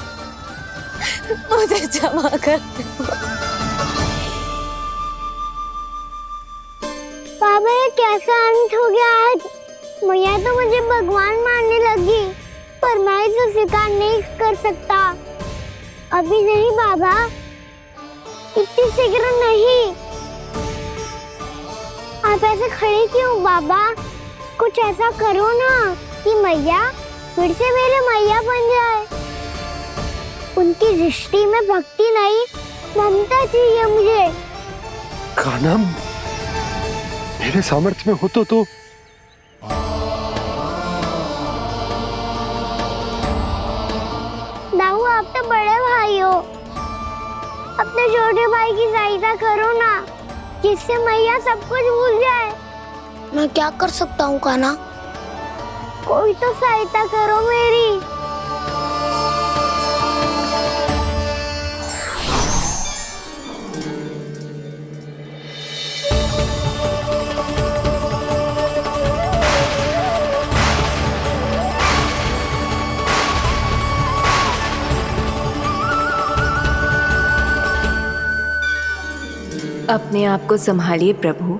मुझे क्षमा कर दो।
बाबा ये कैसा अंत हो गया आज? मैया तो मुझे भगवान मानने लगी, पर मैं इसे स्वीकार नहीं कर सकता। अभी नहीं बाबा, इतनी शीघ्र नहीं। आप ऐसे खड़े क्यों बाबा? कुछ ऐसा करो ना कि मैया फिर से मेरे मैया बन जाए। उनकी दृष्टि में भक्ति नहीं, ममता चाहिए मुझे।
कान्हा, मेरे सामर्थ्य में हो तो
दाऊ, आप तो बड़े भाई हो, अपने छोटे भाई की सहायता करो ना, जिससे मैया सब कुछ भूल जाए। मैं क्या कर सकता हूँ कान्हा? कोई तो सहायता करो मेरी।
अपने आप को संभालिए प्रभु।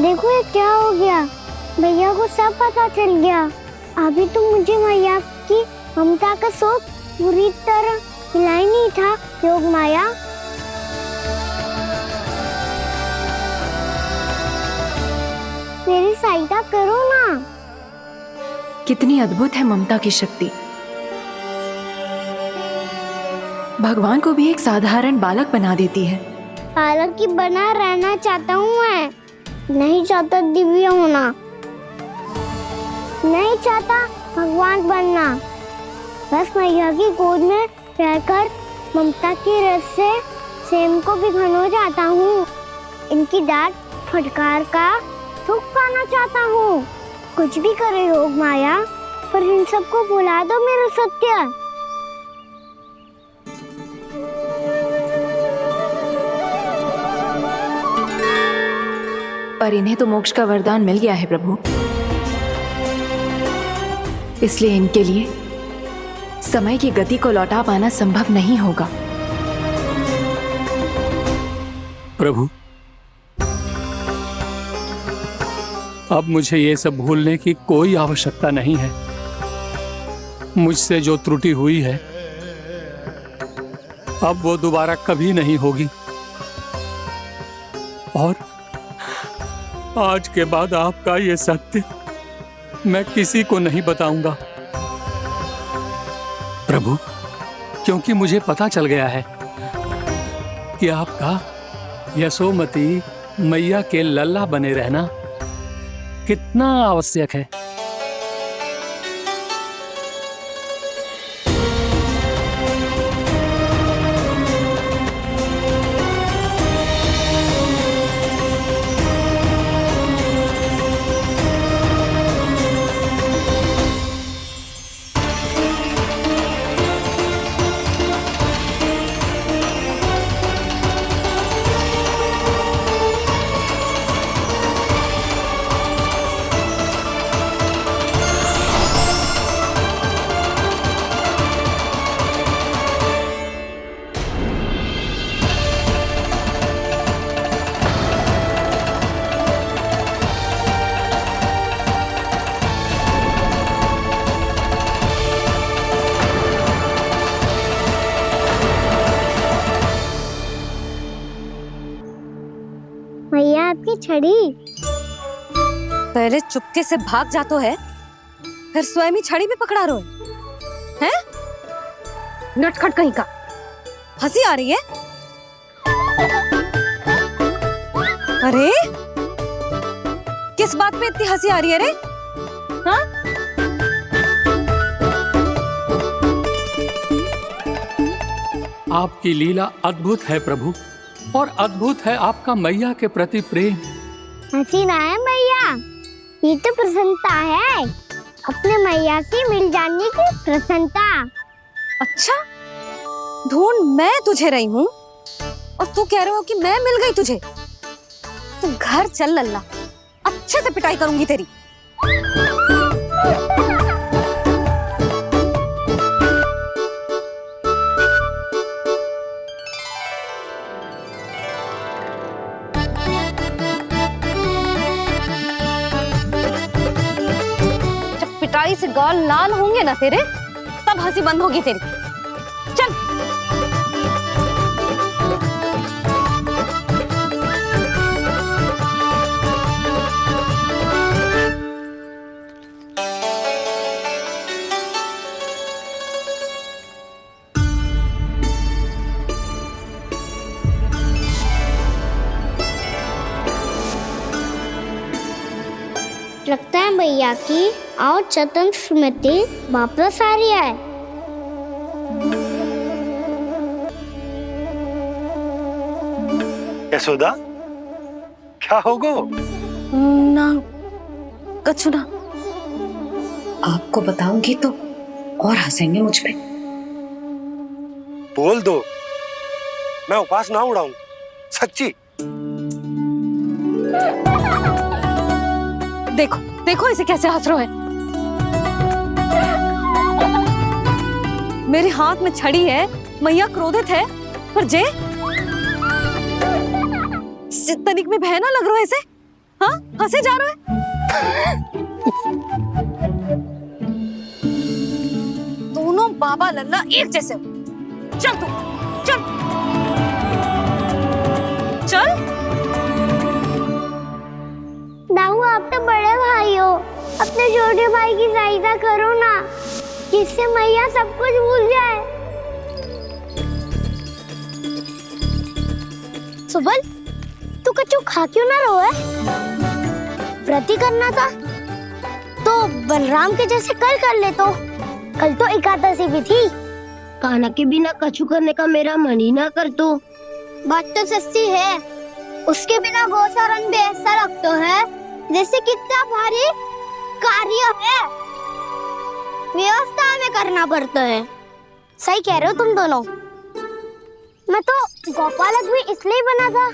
देखो ये क्या हो गया, भैया को सब पता चल गया। अभी तो मुझे मैया की ममता का शौक पूरी तरह हिला ही नहीं था। योग माया, मेरी सहायता करो ना।
कितनी अद्भुत है ममता की शक्ति। भगवान को भी एक साधारण बालक बना देती है।
बालक की बना रहना चाहता हूँ मैं, नहीं चाहता दिव्य होना, नहीं चाहता भगवान बनना। बस मैया की गोद में रहकर ममता की रस से सेम को भी घनो चाहता हूँ। इनकी डांट फटकार का सुख पाना चाहता हूँ। कुछ भी करे योग माया, पर इन सबको भुला दो मेरा सत्य।
पर इन्हें तो मोक्ष का वरदान मिल गया है प्रभु, इसलिए इनके लिए समय की गति को लौटा पाना संभव नहीं होगा।
प्रभु, अब मुझे ये सब भूलने की कोई आवश्यकता नहीं है। मुझसे जो त्रुटि हुई है अब वो दोबारा कभी नहीं होगी, और आज के बाद आपका ये सत्य मैं किसी को नहीं बताऊंगा प्रभु, क्योंकि मुझे पता चल गया है कि आपका यशोमती मैया के लल्ला बने रहना कितना आवश्यक है।
छड़ी।
पहले चुपके से भाग जातो है, फिर स्वयं ही छड़ी भी पकड़ा रो है? नटखट कहीं का। हंसी आ रही है? अरे किस बात पे इतनी हंसी आ रही है रे? हाँ?
आपकी लीला अद्भुत है प्रभु, और अद्भुत है आपका मैया के प्रति प्रेम।
हंसी ना है मैया, ये तो प्रसन्नता है, अपने मैया से मिल जाने की प्रसन्नता।
अच्छा, ढूंढ मैं तुझे रही हूँ और तू कह रहे हो कि मैं मिल गई तुझे? तू घर चल लल्ला, अच्छे से पिटाई करूंगी तेरी। जब पिटाई से गाल लाल होंगे ना तेरे, तब हंसी बंद होगी तेरी। चल।
लगता है भैया की और चतन स्मृति वापस आ रही है।
यशोदा, क्या होगो?
ना कछु ना। आपको बताऊंगी तो और हंसेंगे मुझ पे।
बोल दो, मैं उपवास ना उड़ाऊं, सच्ची।
देखो देखो इसे कैसे हंस रहा है। मेरे हाथ में छड़ी है, मैया क्रोधित है, पर जे तनिक में बहना लग रहा है इसे। हाँ, हंसे जा रहा है। दोनों बाबा लल्ला एक जैसे हो। चल तू, चल चल।
दाऊ, आप तो बड़े भाई हो, अपने छोटे भाई की सहायता करो ना, जिससे मैया सब कुछ भूल जाए। सुबल, तू कच्चू खा क्यों ना रो है? व्रत ही करना था तो बलराम के जैसे कल कर ले। तो कल तो एकादशी भी थी। कान्हा के बिना कछु करने का मेरा मन ही ना कर। तो बात तो सच्ची है, उसके बिना गोचारण भी ऐसा लगता है जैसे कितना भारी कार्य है, व्यवस्था में करना पड़ता है। सही कह रहे हो तुम दोनों। मैं तो गोपालक भी इसलिए बना था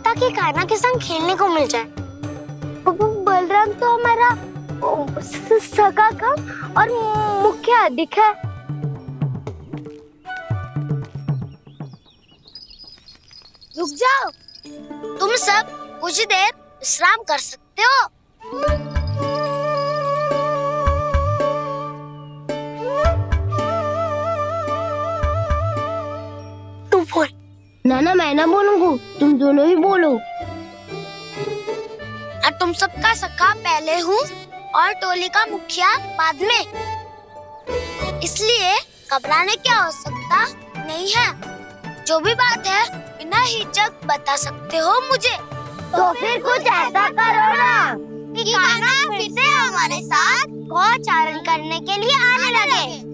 ताकि कान्हा के संग खेलने को मिल जाए। बलराम तो हमारा सगा कम और मुख्य अधिक है। रुक जाओ, तुम सब कुछ देर विश्राम कर सकते हो। तू बोल। ना मैं ना बोलूंगा, तुम दोनों ही बोलो। और तुम सबका सखा पहले हूँ और टोली का मुखिया बाद में, इसलिए घबराने की आवश्यकता नहीं है। जो भी बात है बिना हिचक बता सकते हो मुझे। तो फिर कुछ ऐसा करो ना कि कान्हा फिर से हमारे साथ गोचारण करने के लिए आने लगे।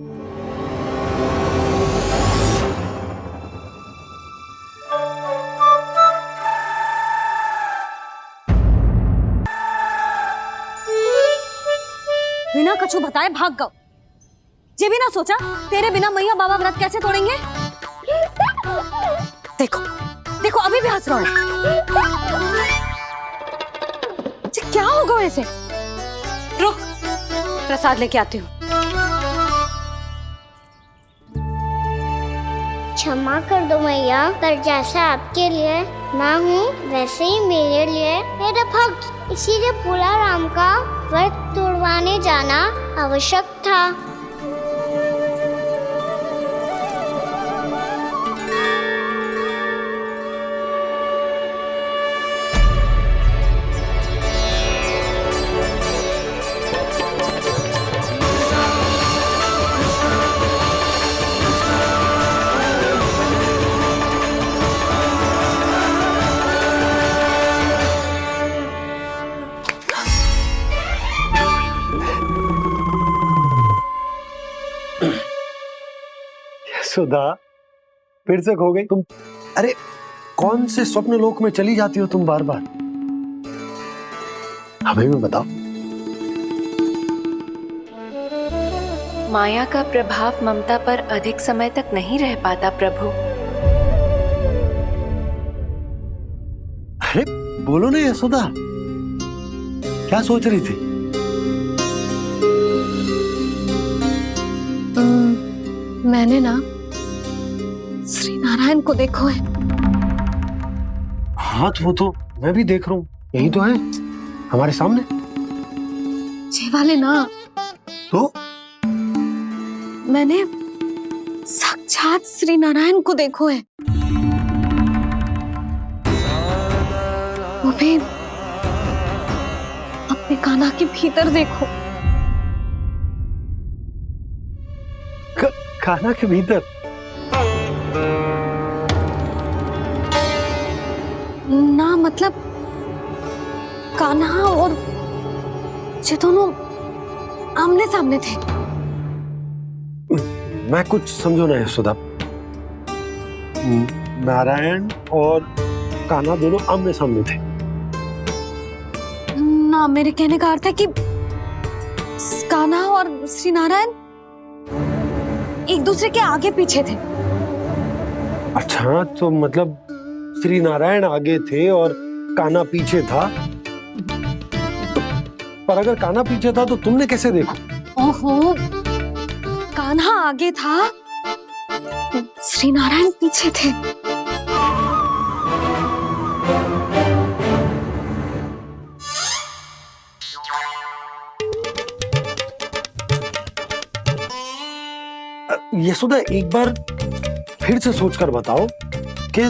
बिना कछु बताए भाग गओ। ये भी ना सोचा तेरे बिना मैया बाबा व्रत कैसे तोड़ेंगे। देखो देखो अभी भी हंस रहा है। क्या होगा ऐसे? रुक, प्रसाद लेके आती हूँ।
क्षमा कर दो मैया, पर जैसा आपके लिए ना हूँ वैसे ही मेरे लिए मेरा भक्त, इसीलिए भोला राम का व्रत तोड़वाने जाना आवश्यक था।
सुधा, फिर से खो गई तुम। अरे कौन से स्वप्न लोक में चली जाती हो तुम बार बार? हमें भी बताओ।
माया का प्रभाव ममता पर अधिक समय तक नहीं रह पाता प्रभु।
अरे बोलो ना यशोदा, क्या सोच रही थी?
मैंने ना श्री नारायण को देखो है।
हाँ तो वो तो मैं भी देख रहा हूँ, यही तो है हमारे सामने।
ये वाले ना,
तो
मैंने साक्षात श्री नारायण को देखो है, वो भी अपने कान्हा के भीतर देखो।
कान्हा के भीतर?
ना मतलब कान्हा और ये दोनों आमने सामने थे।
मैं कुछ समझो ना यशोदा। नारायण और कान्हा दोनों आमने सामने थे?
ना, मेरे कहने का अर्थ है कि कान्हा और श्री नारायण एक दूसरे के आगे पीछे थे।
अच्छा, तो मतलब श्री नारायण आगे थे और कान्हा पीछे था। पर अगर कान्हा पीछे था तो तुमने कैसे देखा?
ओहो, कान्हा आगे था, श्री नारायण पीछे थे।
यशोदा, एक बार फिर से सोचकर बताओ कि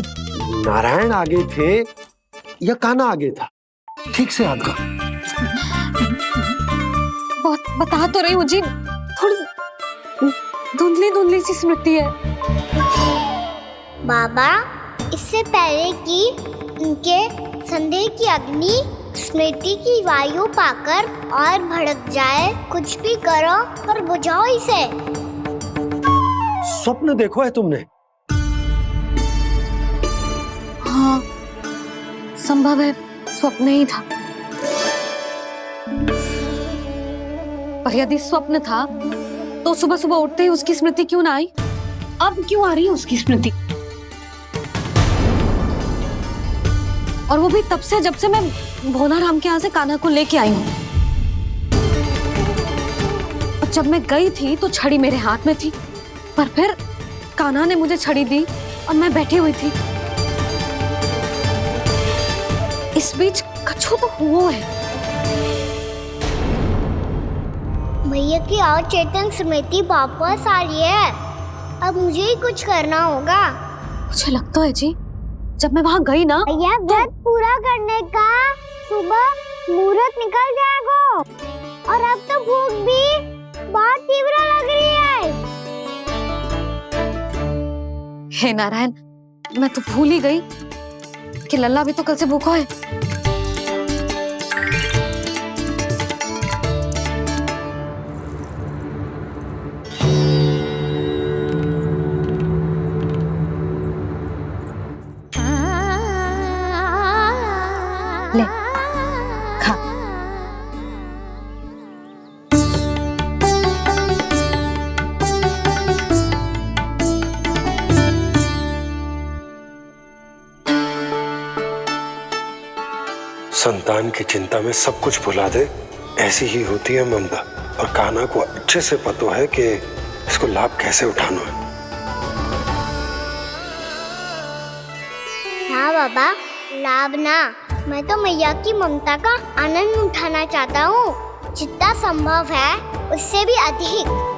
नारायण आगे थे या कान्हा आगे था? ठीक से याद कर।
बहुत बता तो रही हूँ जी, थोड़ी धुंधली धुंधली सी स्मृति है।
बाबा, इससे पहले कि उनके संदेह की अग्नि स्मृति की वायु पाकर और भड़क जाए, कुछ भी करो पर बुझाओ इसे।
स्वप्न देखो है तुमने?
हाँ, संभव है स्वप्न ही था। पर यदि स्वप्न था तो सुबह सुबह उठते ही उसकी स्मृति क्यों ना आई? अब क्यों आ रही है उसकी स्मृति? और वो भी तब से जब से मैं भोलाराम के यहाँ से कान्हा को लेके आई हूँ। और जब मैं गई थी तो छड़ी मेरे हाथ में थी, पर फिर कान्हा ने मुझे छड़ी दी और मैं बैठी हुई थी। इस बीच कछु तो हुआ है।
भैया की अचेतन स्मृति वापस आ रही है। अब मुझे ही कुछ करना होगा।
मुझे लगता है जी, जब मैं वहां गई ना,
भैया व्रत पूरा करने का सुबह मुहूर्त निकल जाएगा और अब तो भूख भी बहुत तीव्र लग रही है।
हे नारायण, मैं तो भूल ही गई कि लल्ला भी तो कल से भूखा है। ले, खा।
संतान की चिंता में सब कुछ भुला दे, ऐसी ही होती है ममता। और कान्हा को अच्छे से पता है कि इसको लाभ कैसे उठाना है।
हाँ बाबा, लाभ ना, मैं तो मैया की ममता का आनंद उठाना चाहता हूँ, जितना संभव है उससे भी अधिक।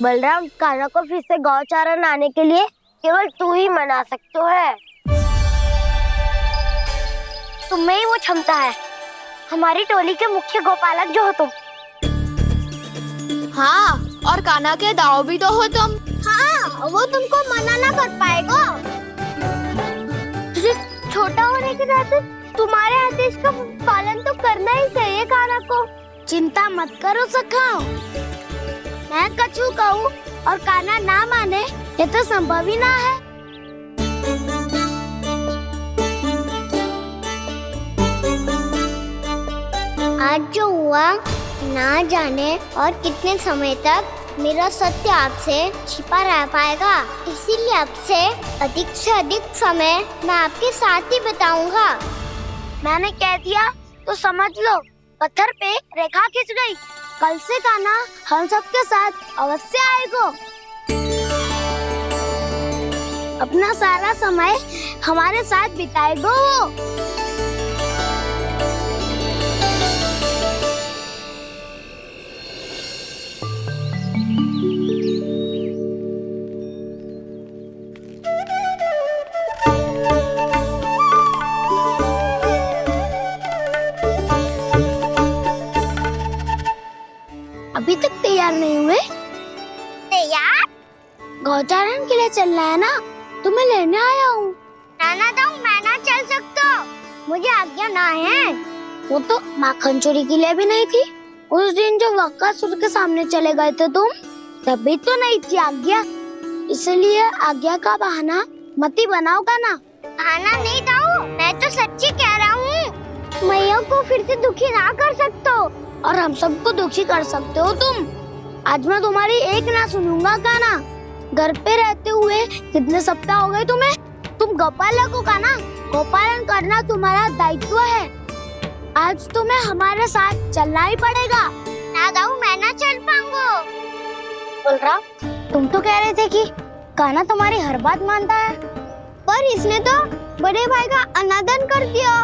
बलराम, कान्हा को फिर से गौचारण आने के लिए केवल तू ही मना सकते है। तुम्हें ही वो क्षमता है, हमारी टोली के मुख्य गोपालक जो हो तुम। हाँ, और कान्हा के दाव भी तो हो तुम। हाँ, वो तुमको मना ना कर पाएगा। तुझे छोटा होने के नाते तुम्हारे आदेश का पालन तो करना चिंता मत करो सखाओ। मैं कछु कहूँ और कान्हा ना माने ये तो संभव ही ना है। आज जो हुआ ना जाने और कितने समय तक मेरा सत्य आपसे छिपा रह पाएगा, इसीलिए आपसे अधिक से अधिक समय मैं आपके साथ ही बिताऊंगा। मैंने कह दिया तो समझ लो, पत्थर पे रेखा खिंच गई। कल से कान्हा हम सबके साथ अवश्य आएगा। अपना सारा समय हमारे साथ बिताएगा वो। अभी तक तैयार नहीं हुए? तैयार? गौचारण के लिए चलना है ना, तुम्हें लेने आया हूँ। नाना दाऊ, मैं ना चल सकता, मुझे आज्ञा ना है। वो तो माखन चोरी के लिए भी नहीं थी। उस दिन जो वक्कासुर के सामने चले गए थे तुम, तभी तो नहीं थी आज्ञा। इसलिए आज्ञा का बहाना मत ही बनाओगा ना। बहाना नहीं दाऊ, मैं तो सच्ची कह रहा हूँ। मैया को फिर से दुखी ना कर सकते हो और हम सबको दुखी कर सकते हो तुम। आज मैं तुम्हारी एक ना सुनूंगा कान्हा। घर पे रहते हुए कितने सप्ताह हो गए तुम्हें? तुम गोपालक हो कान्हा, गोपालन करना तुम्हारा दायित्व है। आज तुम्हें हमारे साथ चलना ही पड़ेगा। ना दाऊ, मैं ना चल पाऊंगा। बलराम, तुम तो कह रहे थे कि कान्हा तुम्हारी हर बात मानता है, पर इसने तो बड़े भाई का अनादर कर दिया।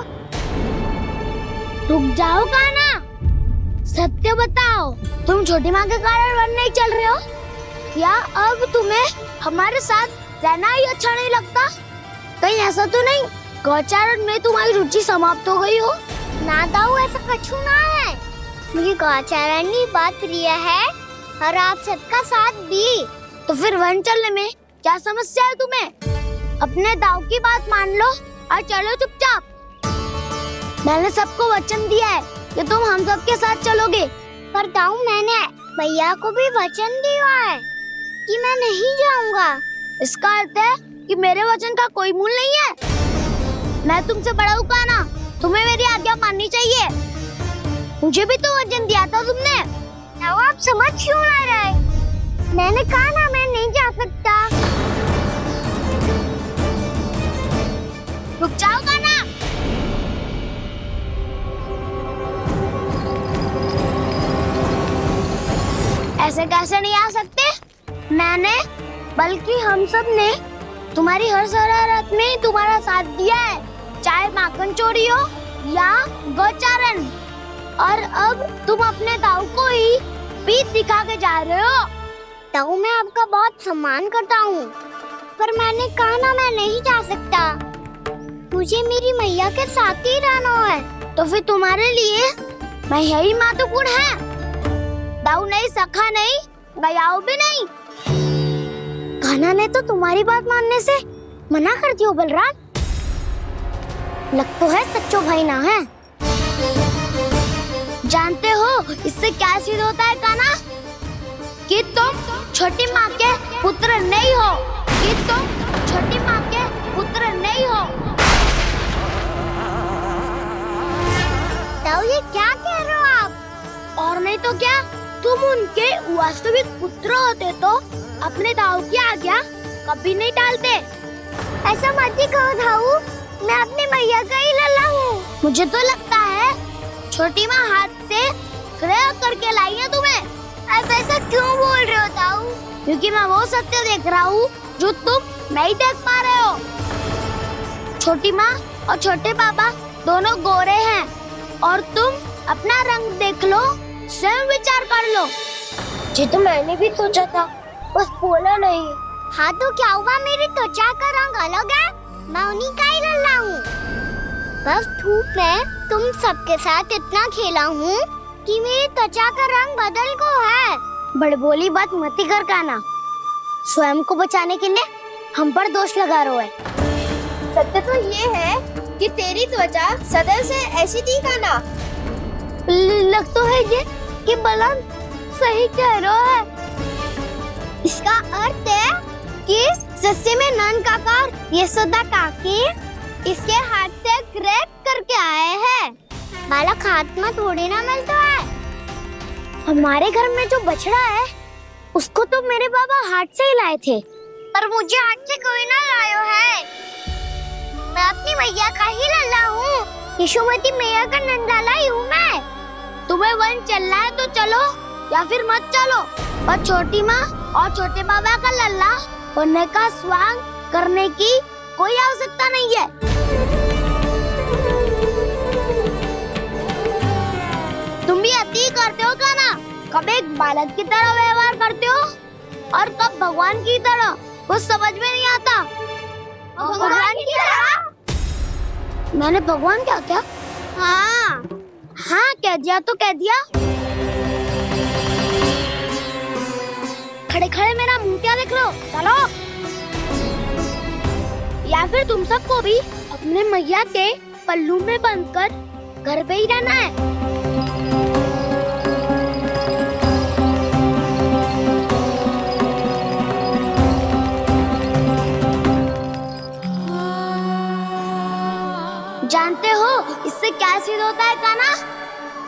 रुक जाओ कान्हा, सत्य बताओ, तुम छोटी माँ के कारण वन नहीं चल रहे हो या अब तुम्हें हमारे साथ रहना ही अच्छा नहीं लगता? कहीं ऐसा तो नहीं गौचारण में तुम्हारी रुचि समाप्त हो गई हो? ना दाऊ, ऐसा कछु ना है। मुझे गौचारण की बात प्रिय है और आप सबका साथ भी। तो फिर वन चलने में क्या समस्या है तुम्हें? अपने दाऊ की बात मान लो और चलो चुपचाप। मैंने सबको वचन दिया है कि तुम हम सबके साथ चलोगे। पर दाऊ, मैंने भैया को भी वचन दिया है कि मैं नहीं जाऊंगा। इसका अर्थ है कि मेरे वचन का कोई मूल नहीं है। मैं तुमसे बड़ा हूँ कान्हा, तुम्हें मेरी आज्ञा माननी चाहिए। मुझे भी तो वचन दिया था तुमने। दाऊ, आप समझ क्यों आ रहे? मैंने कहा ना, मैं नहीं जा सकता। रुक जाओ कान्हा। ऐसे कैसे नहीं आ सकते? मैंने बल्कि हम सब ने तुम्हारी हर शरारत में तुम्हारा साथ दिया है, चाहे माखन चोरी हो या गौचारण। और अब तुम अपने दाऊ को ही पीठ दिखा के जा रहे हो। दाऊ, मैं आपका बहुत सम्मान करता हूँ, पर मैंने कहा ना, मैं नहीं जा सकता। मुझे मेरी मैया के साथ ही रहना है। तो फिर तुम्हारे लिए मैं यही महत्वपूर्ण है। दाऊ नहीं, सखा नहीं, गयाऊ भी नहीं। कान्हा ने तो तुम्हारी बात मानने से मना कर दिया बलराम। लग तो है सच्चो भाई ना है। जानते हो इससे क्या सिद्ध होता है कान्हा? कि तुम छोटी माँ के पुत्र नहीं हो, कि तुम छोटी माँ के पुत्र नहीं हो। दाऊ, ये क्या कह रहे हो आप? और नहीं तो क्या, तुम उनके वास्तविक पुत्र होते तो अपने दाऊ की आज्ञा कभी नहीं टालते। ऐसा मत ही कहो दाऊ, मैं अपनी मैया का ही लल्ला हूँ। मुझे तो लगता है छोटी माँ हाथ से ग्रह करके लाई है तुम्हें। अब ऐसा क्यों बोल रहे हो दाऊ? क्योंकि मैं वो सत्य देख रहा हूँ जो तुम नहीं देख पा रहे हो। छोटी माँ और छोटे पापा दोनों गोरे हैं और तुम अपना रंग देख लो, स्वयं विचार कर लो। जी तो मैंने भी सोचा था, बस बोला नहीं। हाँ तो क्या हुआ, मेरी त्वचा का रंग अलग है, मैं उन्हीं का ही लल्ला हूँ। बस धूप में तुम सबके साथ इतना खेला हूँ कि मेरी त्वचा का रंग बदल को है। बड़बोली बात मत ही कर कान्हा, स्वयं को बचाने के लिए हम पर दोष लगा रहे है। सत्य तो ये है कि तेरी त्वचा सदैव से ऐसी थी कान्हा, लग तो है ये कि बलराम सही कह रहा है। इसका अर्थ है कि सस्ते में नन काका और यशोदा काकी इसके हाथ से ग्रेप करके आए हैं। बालक हाथ में थोड़ी ना मिलता है। हमारे घर में जो बछड़ा है उसको तो मेरे बाबा हाथ से ही लाए थे, पर मुझे हाथ से कोई ना लायो है। मैं अपनी मैया का ही लल्ला हूँ, यशोमती मैया का नंदलाला ही हूँ मैं। तुम्हें वन चलना है तो चलो या फिर मत चलो, और छोटी माँ और छोटे बाबा का लल्ला होने का स्वांग करने की कोई आवश्यकता नहीं है। तुम भी अति करते हो क्या ना? कब एक बालक की तरह व्यवहार करते हो और कब भगवान की तरह, कुछ समझ में नहीं आता। भगवान की तरह? मैंने भगवान क्या क्या? हाँ हाँ कह दिया तो कह दिया। खड़े खड़े मेरा मुंह क्या देख रहे हो? चलो। या फिर तुम सबको भी अपने मैया के पल्लू में बंधकर घर पे ही रहना है। जानते हो इससे क्या सिद्ध होता है काना?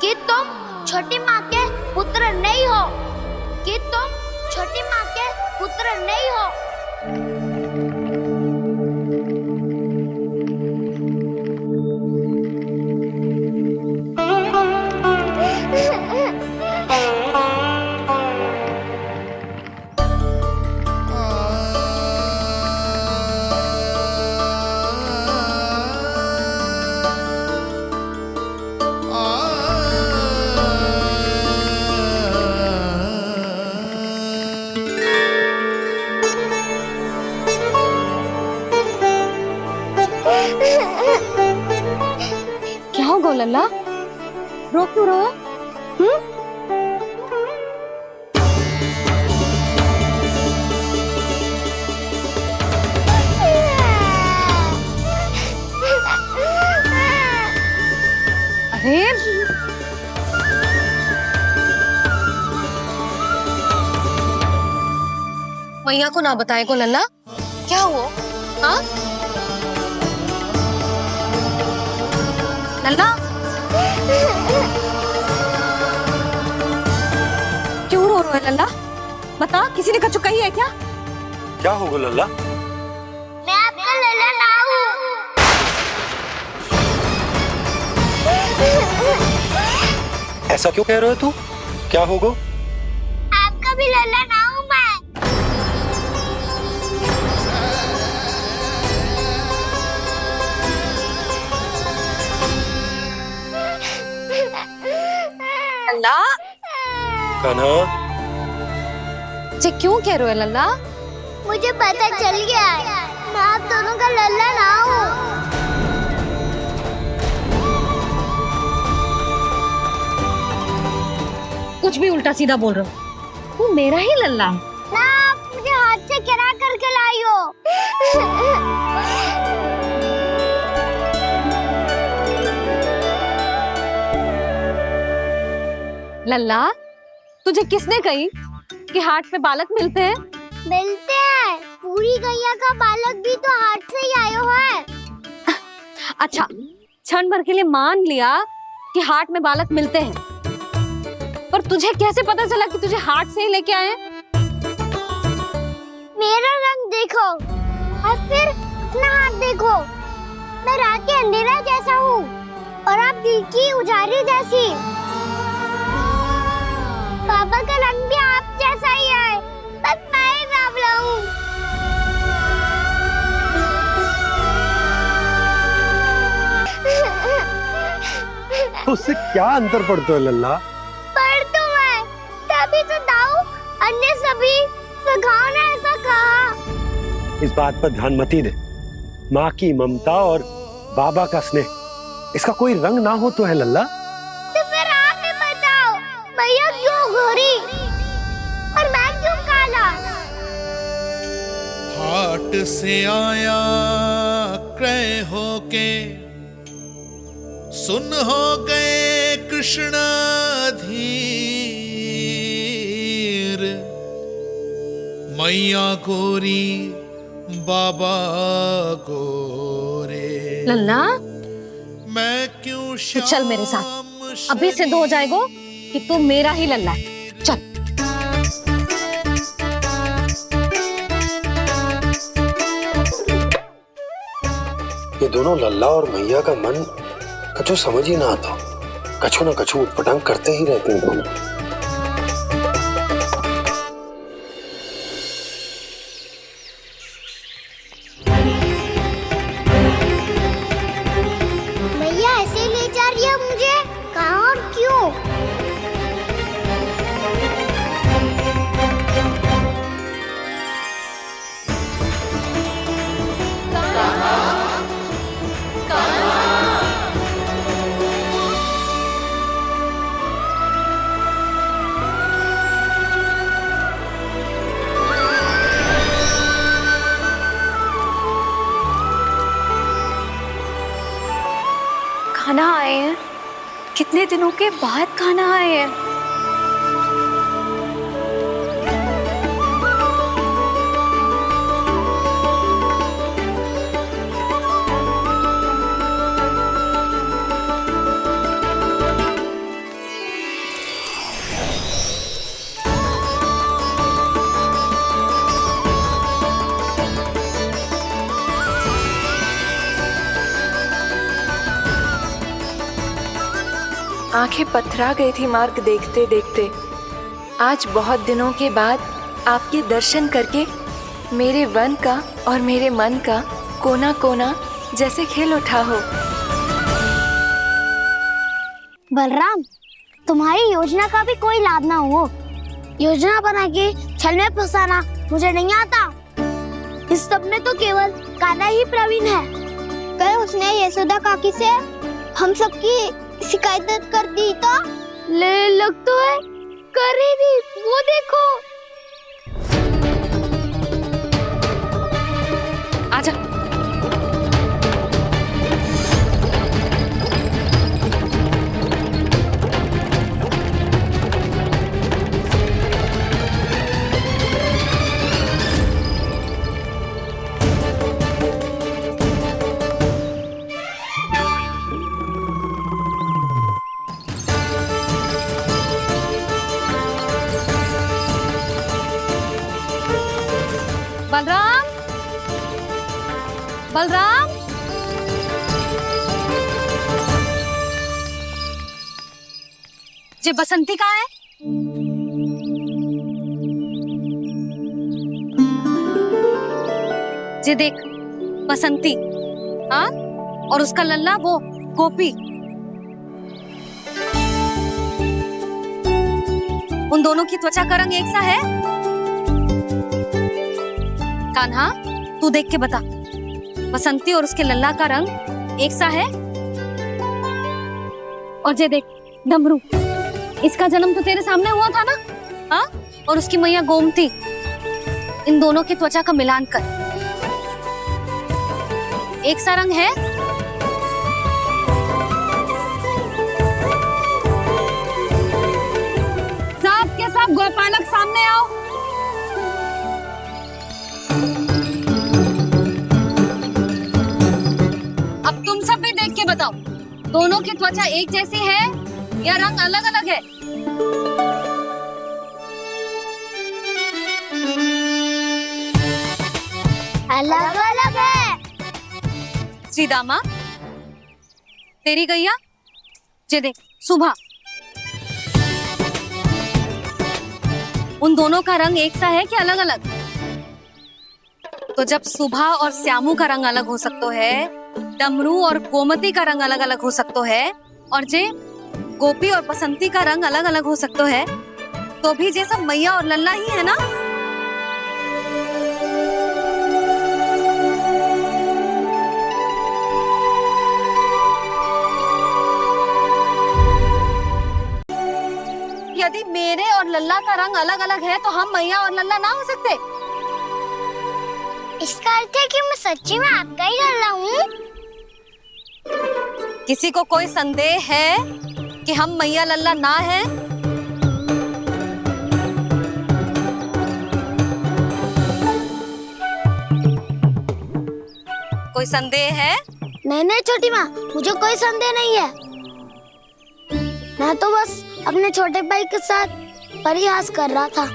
कि तुम छोटी माँ के पुत्र नहीं हो, कि तुम छोटी माँ के पुत्र नहीं हो।
क्या हो गो लल्ला, रो क्यों रहा? अरे मैया को ना बताए को लल्ला, क्या हुआ? हाँ लल्ला, क्यों रो रहा है लल्ला? बता, किसी ने कुछ कही है क्या?
क्या होगा लल्ला?
मैं आपका लल्ला ना हूँ।
ऐसा क्यों कह रहे हो तू? क्या होगा?
आपका भी लल्ला ना हूँ मैं।
लल्ला,
कान्हा,
जे क्यों कह रहे हो लल्ला?
मुझे पता चल गया है, मैं आप दोनों का लल्ला ना हूँ।
कुछ भी उल्टा सीधा बोल रहे हो, तू मेरा ही लल्ला है
ना। आप मुझे हाथ से गिरा करके लाई हो।
लल्ला, तुझे किसने कही कि हाट में बालक मिलते हैं?
मिलते हैं, पूरी गैया का बालक भी तो हाट से ही आयो है।
अच्छा, क्षण भर के लिए मान लिया कि हाट में बालक मिलते हैं, पर तुझे कैसे पता चला कि तुझे हाट से ही लेके आए?
मेरा रंग देखो और फिर अपना हाथ देखो। मैं रात के अंधेरा जैसा हूँ और आप दिल की उजारी जैसी। पापा का रंग भी आप जैसा ही है, बस मैं ही बावला हूँ।
उससे क्या अंतर पड़ता है लल्ला?
पर तो मैं तभी तो दाऊ अन्य सभी सखाओ ने ऐसा कहा।
इस बात पर ध्यान मत ही दे। माँ की ममता और बाबा का स्नेह, इसका कोई रंग ना हो तो है लल्ला?
तो फिर आप ही बताओ, भैया क्यों गोरी और मैं क्यों काला?
हाट से आया क्रय होके सुन हो गए कृष्ण धीर, मैया गोरी बाबा गोरे।
लल्ला
मैं क्यों
तो चल मेरे साथ, अभी सिद्ध हो जाएगा कि तू मेरा ही लल्ला है। चल।
ये दोनों लल्ला और मैया का मन कछु समझ ही ना आता, कछु ना कछु उटपटांग करते ही रहते हैं दोनों।
भैया ऐसे ले जा रही है मुझे, कहाँ और क्यों?
खाना आए हैं, कितने दिनों के बाद खाना आए हैं।
आंखें पथरा गई थी मार्ग देखते देखते। आज बहुत दिनों के बाद आपके दर्शन करके मेरे वन का और मेरे मन का कोना कोना जैसे खिल उठा हो।
बलराम, तुम्हारी योजना का भी कोई लाभ ना हो। योजना बना के छल में फंसाना मुझे नहीं आता। इस सब में तो केवल कान्हा ही प्रवीण है। कल उसने यशोदा काकी से हम सबकी शिकायत कर दी तो लग तो है कर ही दी, वो देखो।
आजा। बलराम, बलराम, जे बसंती कहाँ है? जे देख बसंती, हाँ, और उसका लल्ला वो गोपी। उन दोनों की त्वचा का रंग एक सा है? कान्हा, तू देख के बता, बसंती और उसके लल्ला का रंग एक सा है? और ये देख डमरू, इसका जन्म तो तेरे सामने हुआ था ना? हाँ? और उसकी मैया गोमती, इन दोनों की त्वचा का मिलान कर, एक सा रंग है? सब के सब गोपालक सामने आओ। अब तुम सब भी देख के बताओ, दोनों की त्वचा एक जैसी है या रंग अलग अलग है?
अलग अलग है।
श्रीदामा, तेरी गैया, ये देख सुभा, उन दोनों का रंग एक सा है कि अलग अलग? तो जब सुभा और श्यामू का रंग अलग हो सकता है, डमरू और गोमती का रंग अलग अलग हो सकता है, और जे गोपी और बसंती का रंग अलग अलग हो सकता है, तो भी जे सब मैया और लल्ला ही है ना? यदि मेरे और लल्ला का रंग अलग अलग है तो हम मैया और लल्ला ना हो सकते?
इसका अर्थ है कि मैं सच्ची में आपका ही लल्ला हूँ?
किसी को कोई संदेह है कि हम मैया लल्ला ना हैं? कोई संदेह है?
नहीं नहीं छोटी माँ, मुझे कोई संदेह नहीं है। मैं तो बस अपने छोटे भाई के साथ परिहास कर रहा था।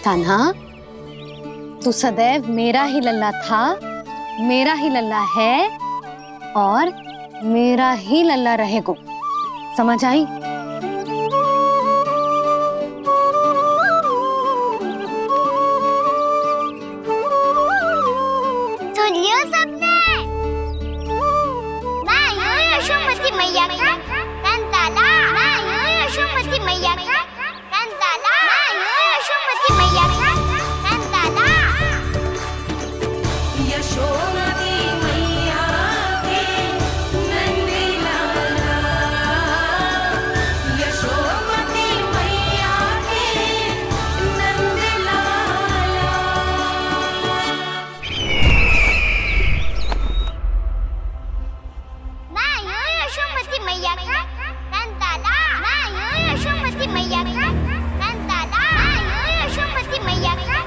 कान्हा, तू सदैव मेरा ही लल्ला था, मेरा ही लल्ला है और मेरा ही लल्ला रहेगा। समझ आई?
सुन लियो सबने, मैं हूँ यशोमती मैया का कंताला, मैं हूँ यशोमती मैया का कंताला, मैं हूँ यशोमती मैया का कंताला।
यशोमती मैया के नंदी लाला, यशोमती मैया के नंदी लाला।
मैं हूँ यशोमती मैया का कंताला, मैं हूँ यशोमती मैया का कंताला, मैं हूँ यशोमती मैया का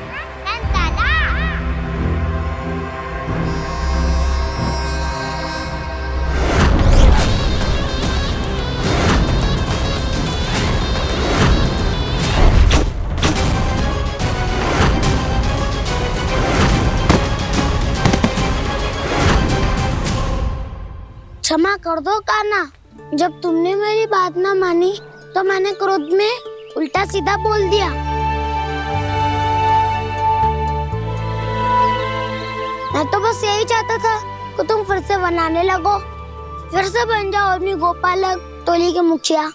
कंताला। क्षमा कर दो कान्हा, जब तुमने मेरी बात ना मानी तो मैंने क्रोध में उल्टा सीधा बोल दिया। मैं तो बस यही चाहता था कि तुम फिर से बनाने लगो, फिर से बन जाओ अपनी गोपालक टोली के मुखिया।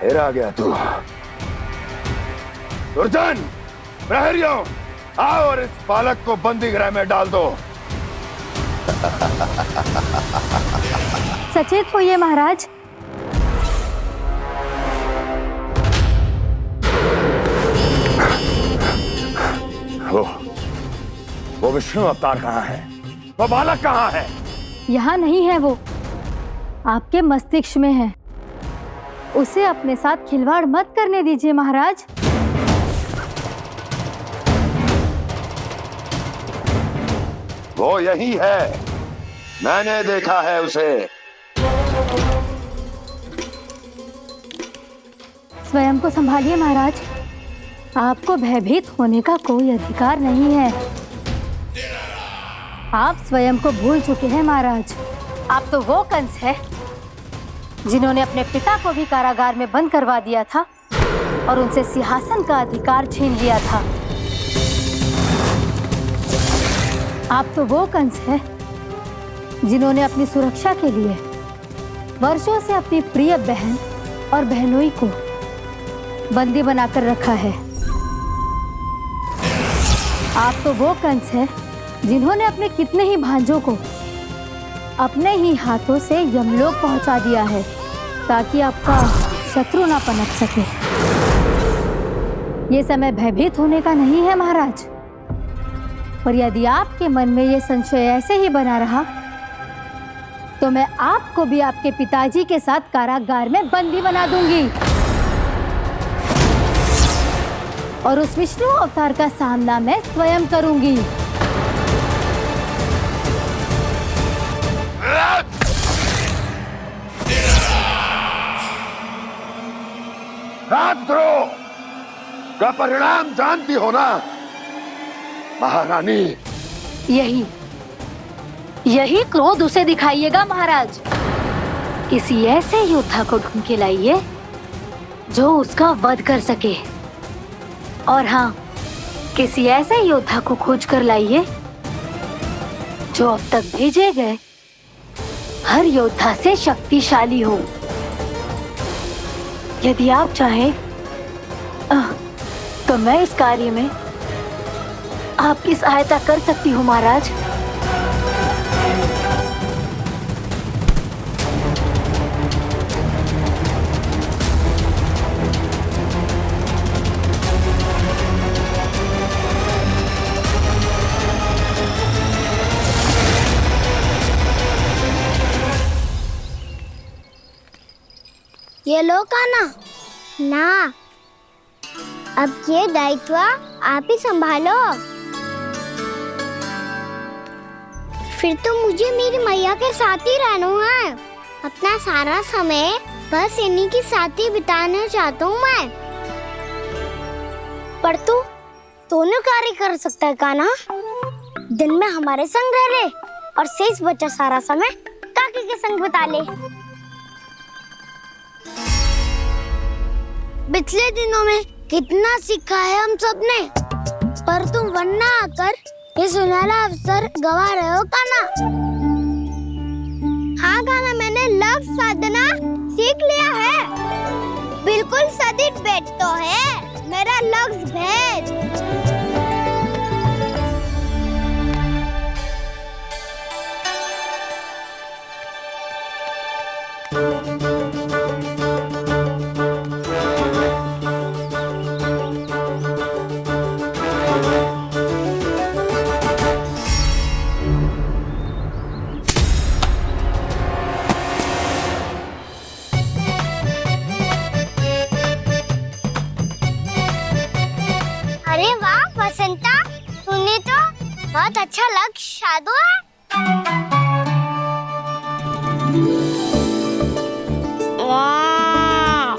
फिर आ गया तू। दुर्जन, प्रहरियों, आओ और इस बालक को बंदी गृह में डाल दो।
सचेत होइए महाराज।
वो विष्णु अवतार कहाँ है? वो बालक कहाँ है?
यहाँ नहीं है, वो आपके मस्तिष्क में है। उसे अपने साथ खिलवाड़ मत करने दीजिए महाराज।
वो यही है, मैंने देखा है उसे।
स्वयं को संभालिए महाराज, आपको भयभीत होने का कोई अधिकार नहीं है। आप स्वयं को भूल चुके हैं महाराज। आप तो वो कंस है जिन्होंने अपने पिता को भी कारागार में बंद करवा दिया था और उनसे सिंहासन का अधिकार छीन लिया था। आप तो वो कंस है जिन्होंने अपनी सुरक्षा के लिए वर्षों से अपनी प्रिय बहन और बहनोई को बंदी बनाकर रखा है। आप तो वो कंस है जिन्होंने अपने कितने ही भांजों को अपने ही हाथों से यमलोक पहुंचा दिया है ताकि आपका शत्रु ना पनप सके। ये समय भयभीत होने का नहीं है महाराज, और यदि आपके मन में ये संशय ऐसे ही बना रहा तो मैं आपको भी आपके पिताजी के साथ कारागार में बंदी बना दूंगी और उस विष्णु अवतार का सामना मैं स्वयं करूंगी।
राजद्रोह का परिणाम जानती हो ना महारानी?
यही क्रोध उसे दिखाइएगा महाराज। किसी ऐसे योद्धा को ढूंढ के लाइए जो उसका वध कर सके, और हाँ, किसी ऐसे योद्धा को खोज कर लाइए जो अब तक भेजे गए हर योद्धा से शक्तिशाली हो। यदि आप चाहें तो मैं इस कार्य में आपकी सहायता कर सकती हूँ महाराज।
ये लो कान्हा। ना, अब ये दायित्व आप ही संभालो। फिर तो मुझे मेरी मैया के साथ ही रहना है। अपना सारा समय बस इन्हीं के साथ ही बिताना चाहता हूँ मैं। पर तू दोनों कार्य कर सकता है कान्हा। दिन में हमारे संग रह ले और शेष बचा सारा समय काकी के संग बिता ले। पिछले दिनों में कितना सीखा है हम सब ने, पर तुम वरना आकर ये सुनहरा अवसर गवा रहे हो कान्हा। हाँ कान्हा, मैंने लक्ष्य साधना सीख लिया है। बिल्कुल सदित भेद तो है मेरा लक्ष्य भेद। अरे वाह बसंता, तूने तो बहुत अच्छा लक्ष्य साधा है। वाह!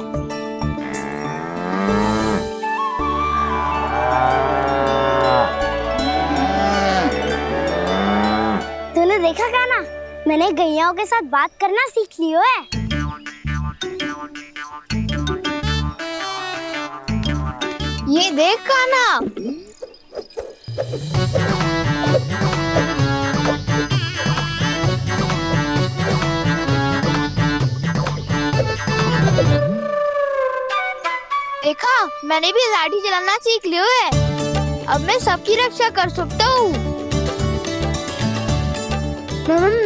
तूने देखा कान्हा, मैंने गैयाओं के साथ बात करना सीख लियो है। ये देख कान्हा। देखा, मैंने भी लाठी चलाना सीख लियो है। अब मैं सबकी रक्षा कर सकता हूँ।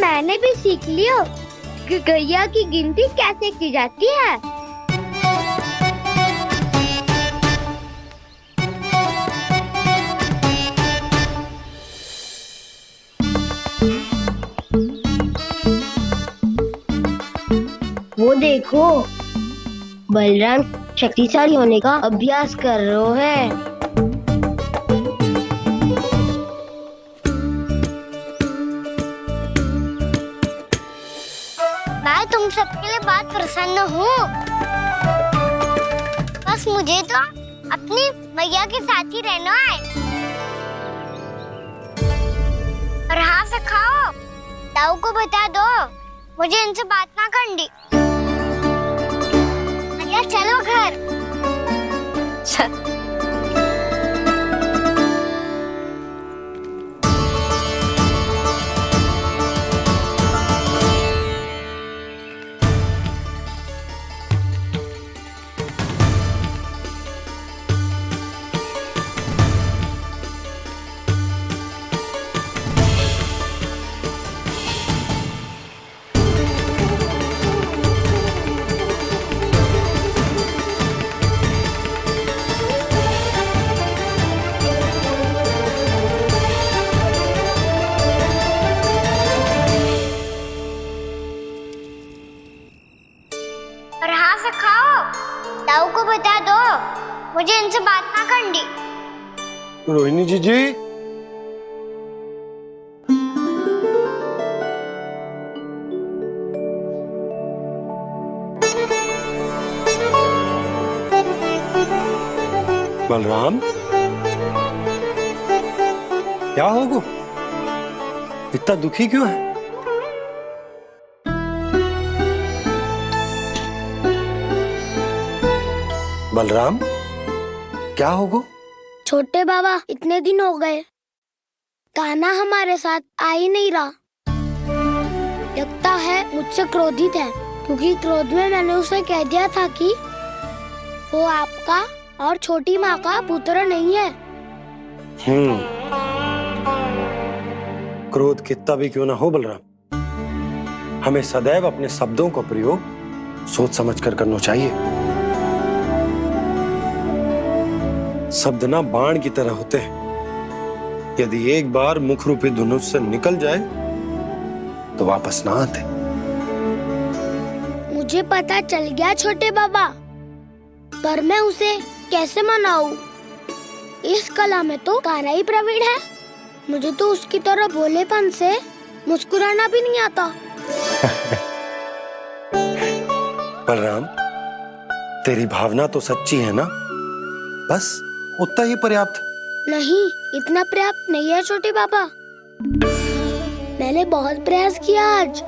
मैंने भी सीख लियो कि गैया की गिनती कैसे की जाती है। वो देखो, बलराम शक्तिशाली होने का अभ्यास कर रहे हैं। मैं तुम सबके लिए बहुत प्रसन्न हूँ। बस मुझे तो अपनी मैया के साथ ही रहना है। और हाँ से खाओ, ताऊ को बता दो मुझे इनसे बात ना करनी। चलो घर। ताऊ को बता दो मुझे इनसे बात ना करनी।
रोहिणी जी बलराम, क्या होगा? इतना दुखी क्यों है? बलराम, क्या होगा?
छोटे बाबा, इतने दिन हो गए कान्हा हमारे साथ आ ही नहीं रहा। लगता है मुझसे क्रोधित है, क्योंकि क्रोध में मैंने उसे कह दिया था कि वो आपका और छोटी माँ का पुत्र नहीं है।
क्रोध कितना भी क्यों ना हो बलराम, हमें सदैव अपने शब्दों का प्रयोग सोच समझ कर करना चाहिए। शब्द ना बाण की तरह होते हैं, यदि एक बार मुख रूपी धनुष से निकल जाए तो वापस ना आते।
मुझे पता चल गया छोटे बाबा, पर मैं उसे कैसे मनाऊं? इस कला में तो कान्हा ही प्रवीण है। मुझे तो उसकी तरह भोलेपन से मुस्कुराना भी नहीं आता।
बलराम, तेरी भावना तो सच्ची है ना, बस उतना ही पर्याप्त।
नहीं, इतना पर्याप्त नहीं है छोटे बाबा। मैंने बहुत प्रयास किया आज,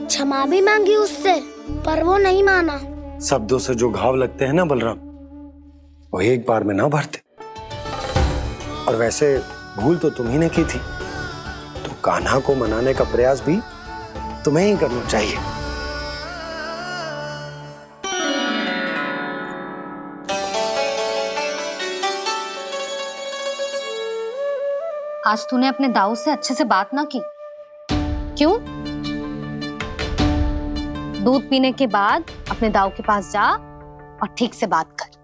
क्षमा भी मांगी उससे, पर वो नहीं माना।
शब्दों से जो घाव लगते हैं ना बलराम, वो एक बार में ना भरते। और वैसे भूल तो तुम्ही ने की थी, तो कान्हा को मनाने का प्रयास भी तुम्हें ही करना चाहिए।
आज तूने अपने दाऊ से अच्छे से बात ना की, क्यों? दूध पीने के बाद अपने दाऊ के पास जा और ठीक से बात कर।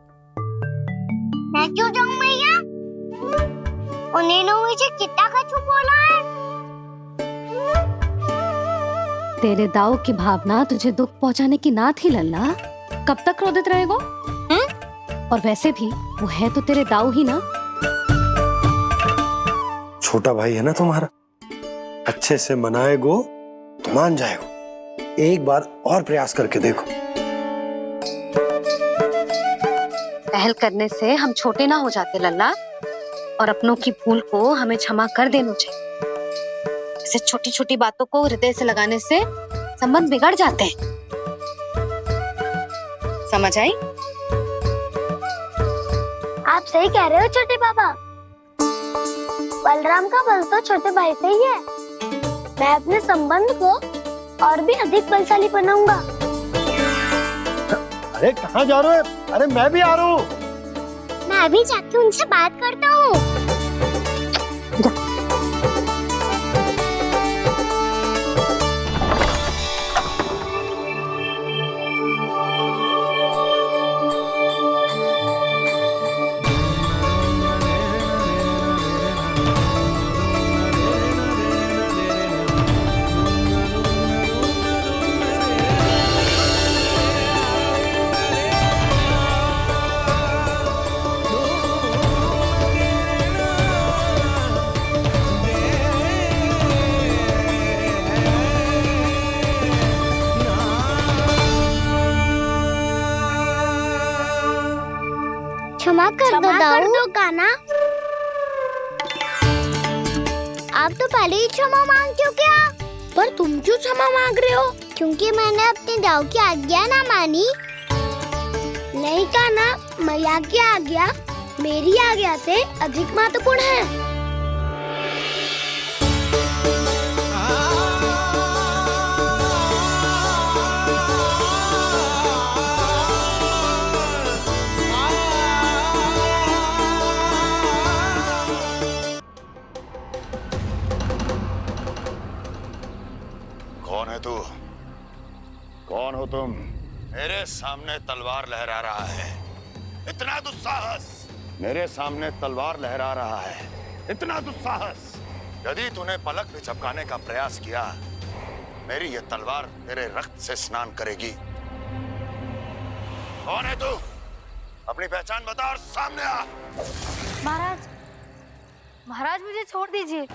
मैं क्यों जाऊं भैया? उन्होंने मुझे कितना कछु बोला है।
तेरे दाऊ की भावना तुझे दुख पहुंचाने की ना थी लल्ला, कब तक क्रोधित रहेगो? और वैसे भी वो है तो तेरे दाऊ ही ना।
छोटा भाई है ना तुम्हारा, अच्छे से मनाएगो तो मान जाएगो। एक बार और प्रयास करके देखो।
पहल करने से हम छोटे ना हो जाते लल्ला, और अपनों की भूल को हमें क्षमा कर देना चाहिए। ऐसे छोटी छोटी बातों को हृदय से लगाने से संबंध बिगड़ जाते हैं। समझ आई?
आप सही कह रहे हो छोटे बाबा। बलराम का बल तो छोटे भाई से ही है। मैं अपने संबंध को और भी अधिक बलशाली बनाऊंगा।
अरे कहाँ जा रहे हो? अरे मैं भी आ रहा हूँ।
मैं अभी जाके उनसे बात करता हूँ। क्षमा कर दो कान्हा। आप तो पहले ही क्षमा मांग क्यों क्या? पर तुम क्यों क्षमा मांग रहे हो? क्योंकि मैंने अपने दाऊ की आज्ञा ना मानी। नहीं कान्हा, मैया की आज्ञा मेरी आज्ञा से अधिक महत्वपूर्ण है।
कौन है तू? कौन हो तुम? मेरे सामने तलवार लहरा रहा है, इतना दुस्साहस! मेरे सामने तलवार लहरा रहा है, इतना दुस्साहस! यदि तूने पलक भी झपकाने का प्रयास किया, मेरी ये तलवार तेरे रक्त से स्नान करेगी। कौन है तू? अपनी पहचान बता और सामने आ।
महाराज, महाराज मुझे छोड़ दीजिए।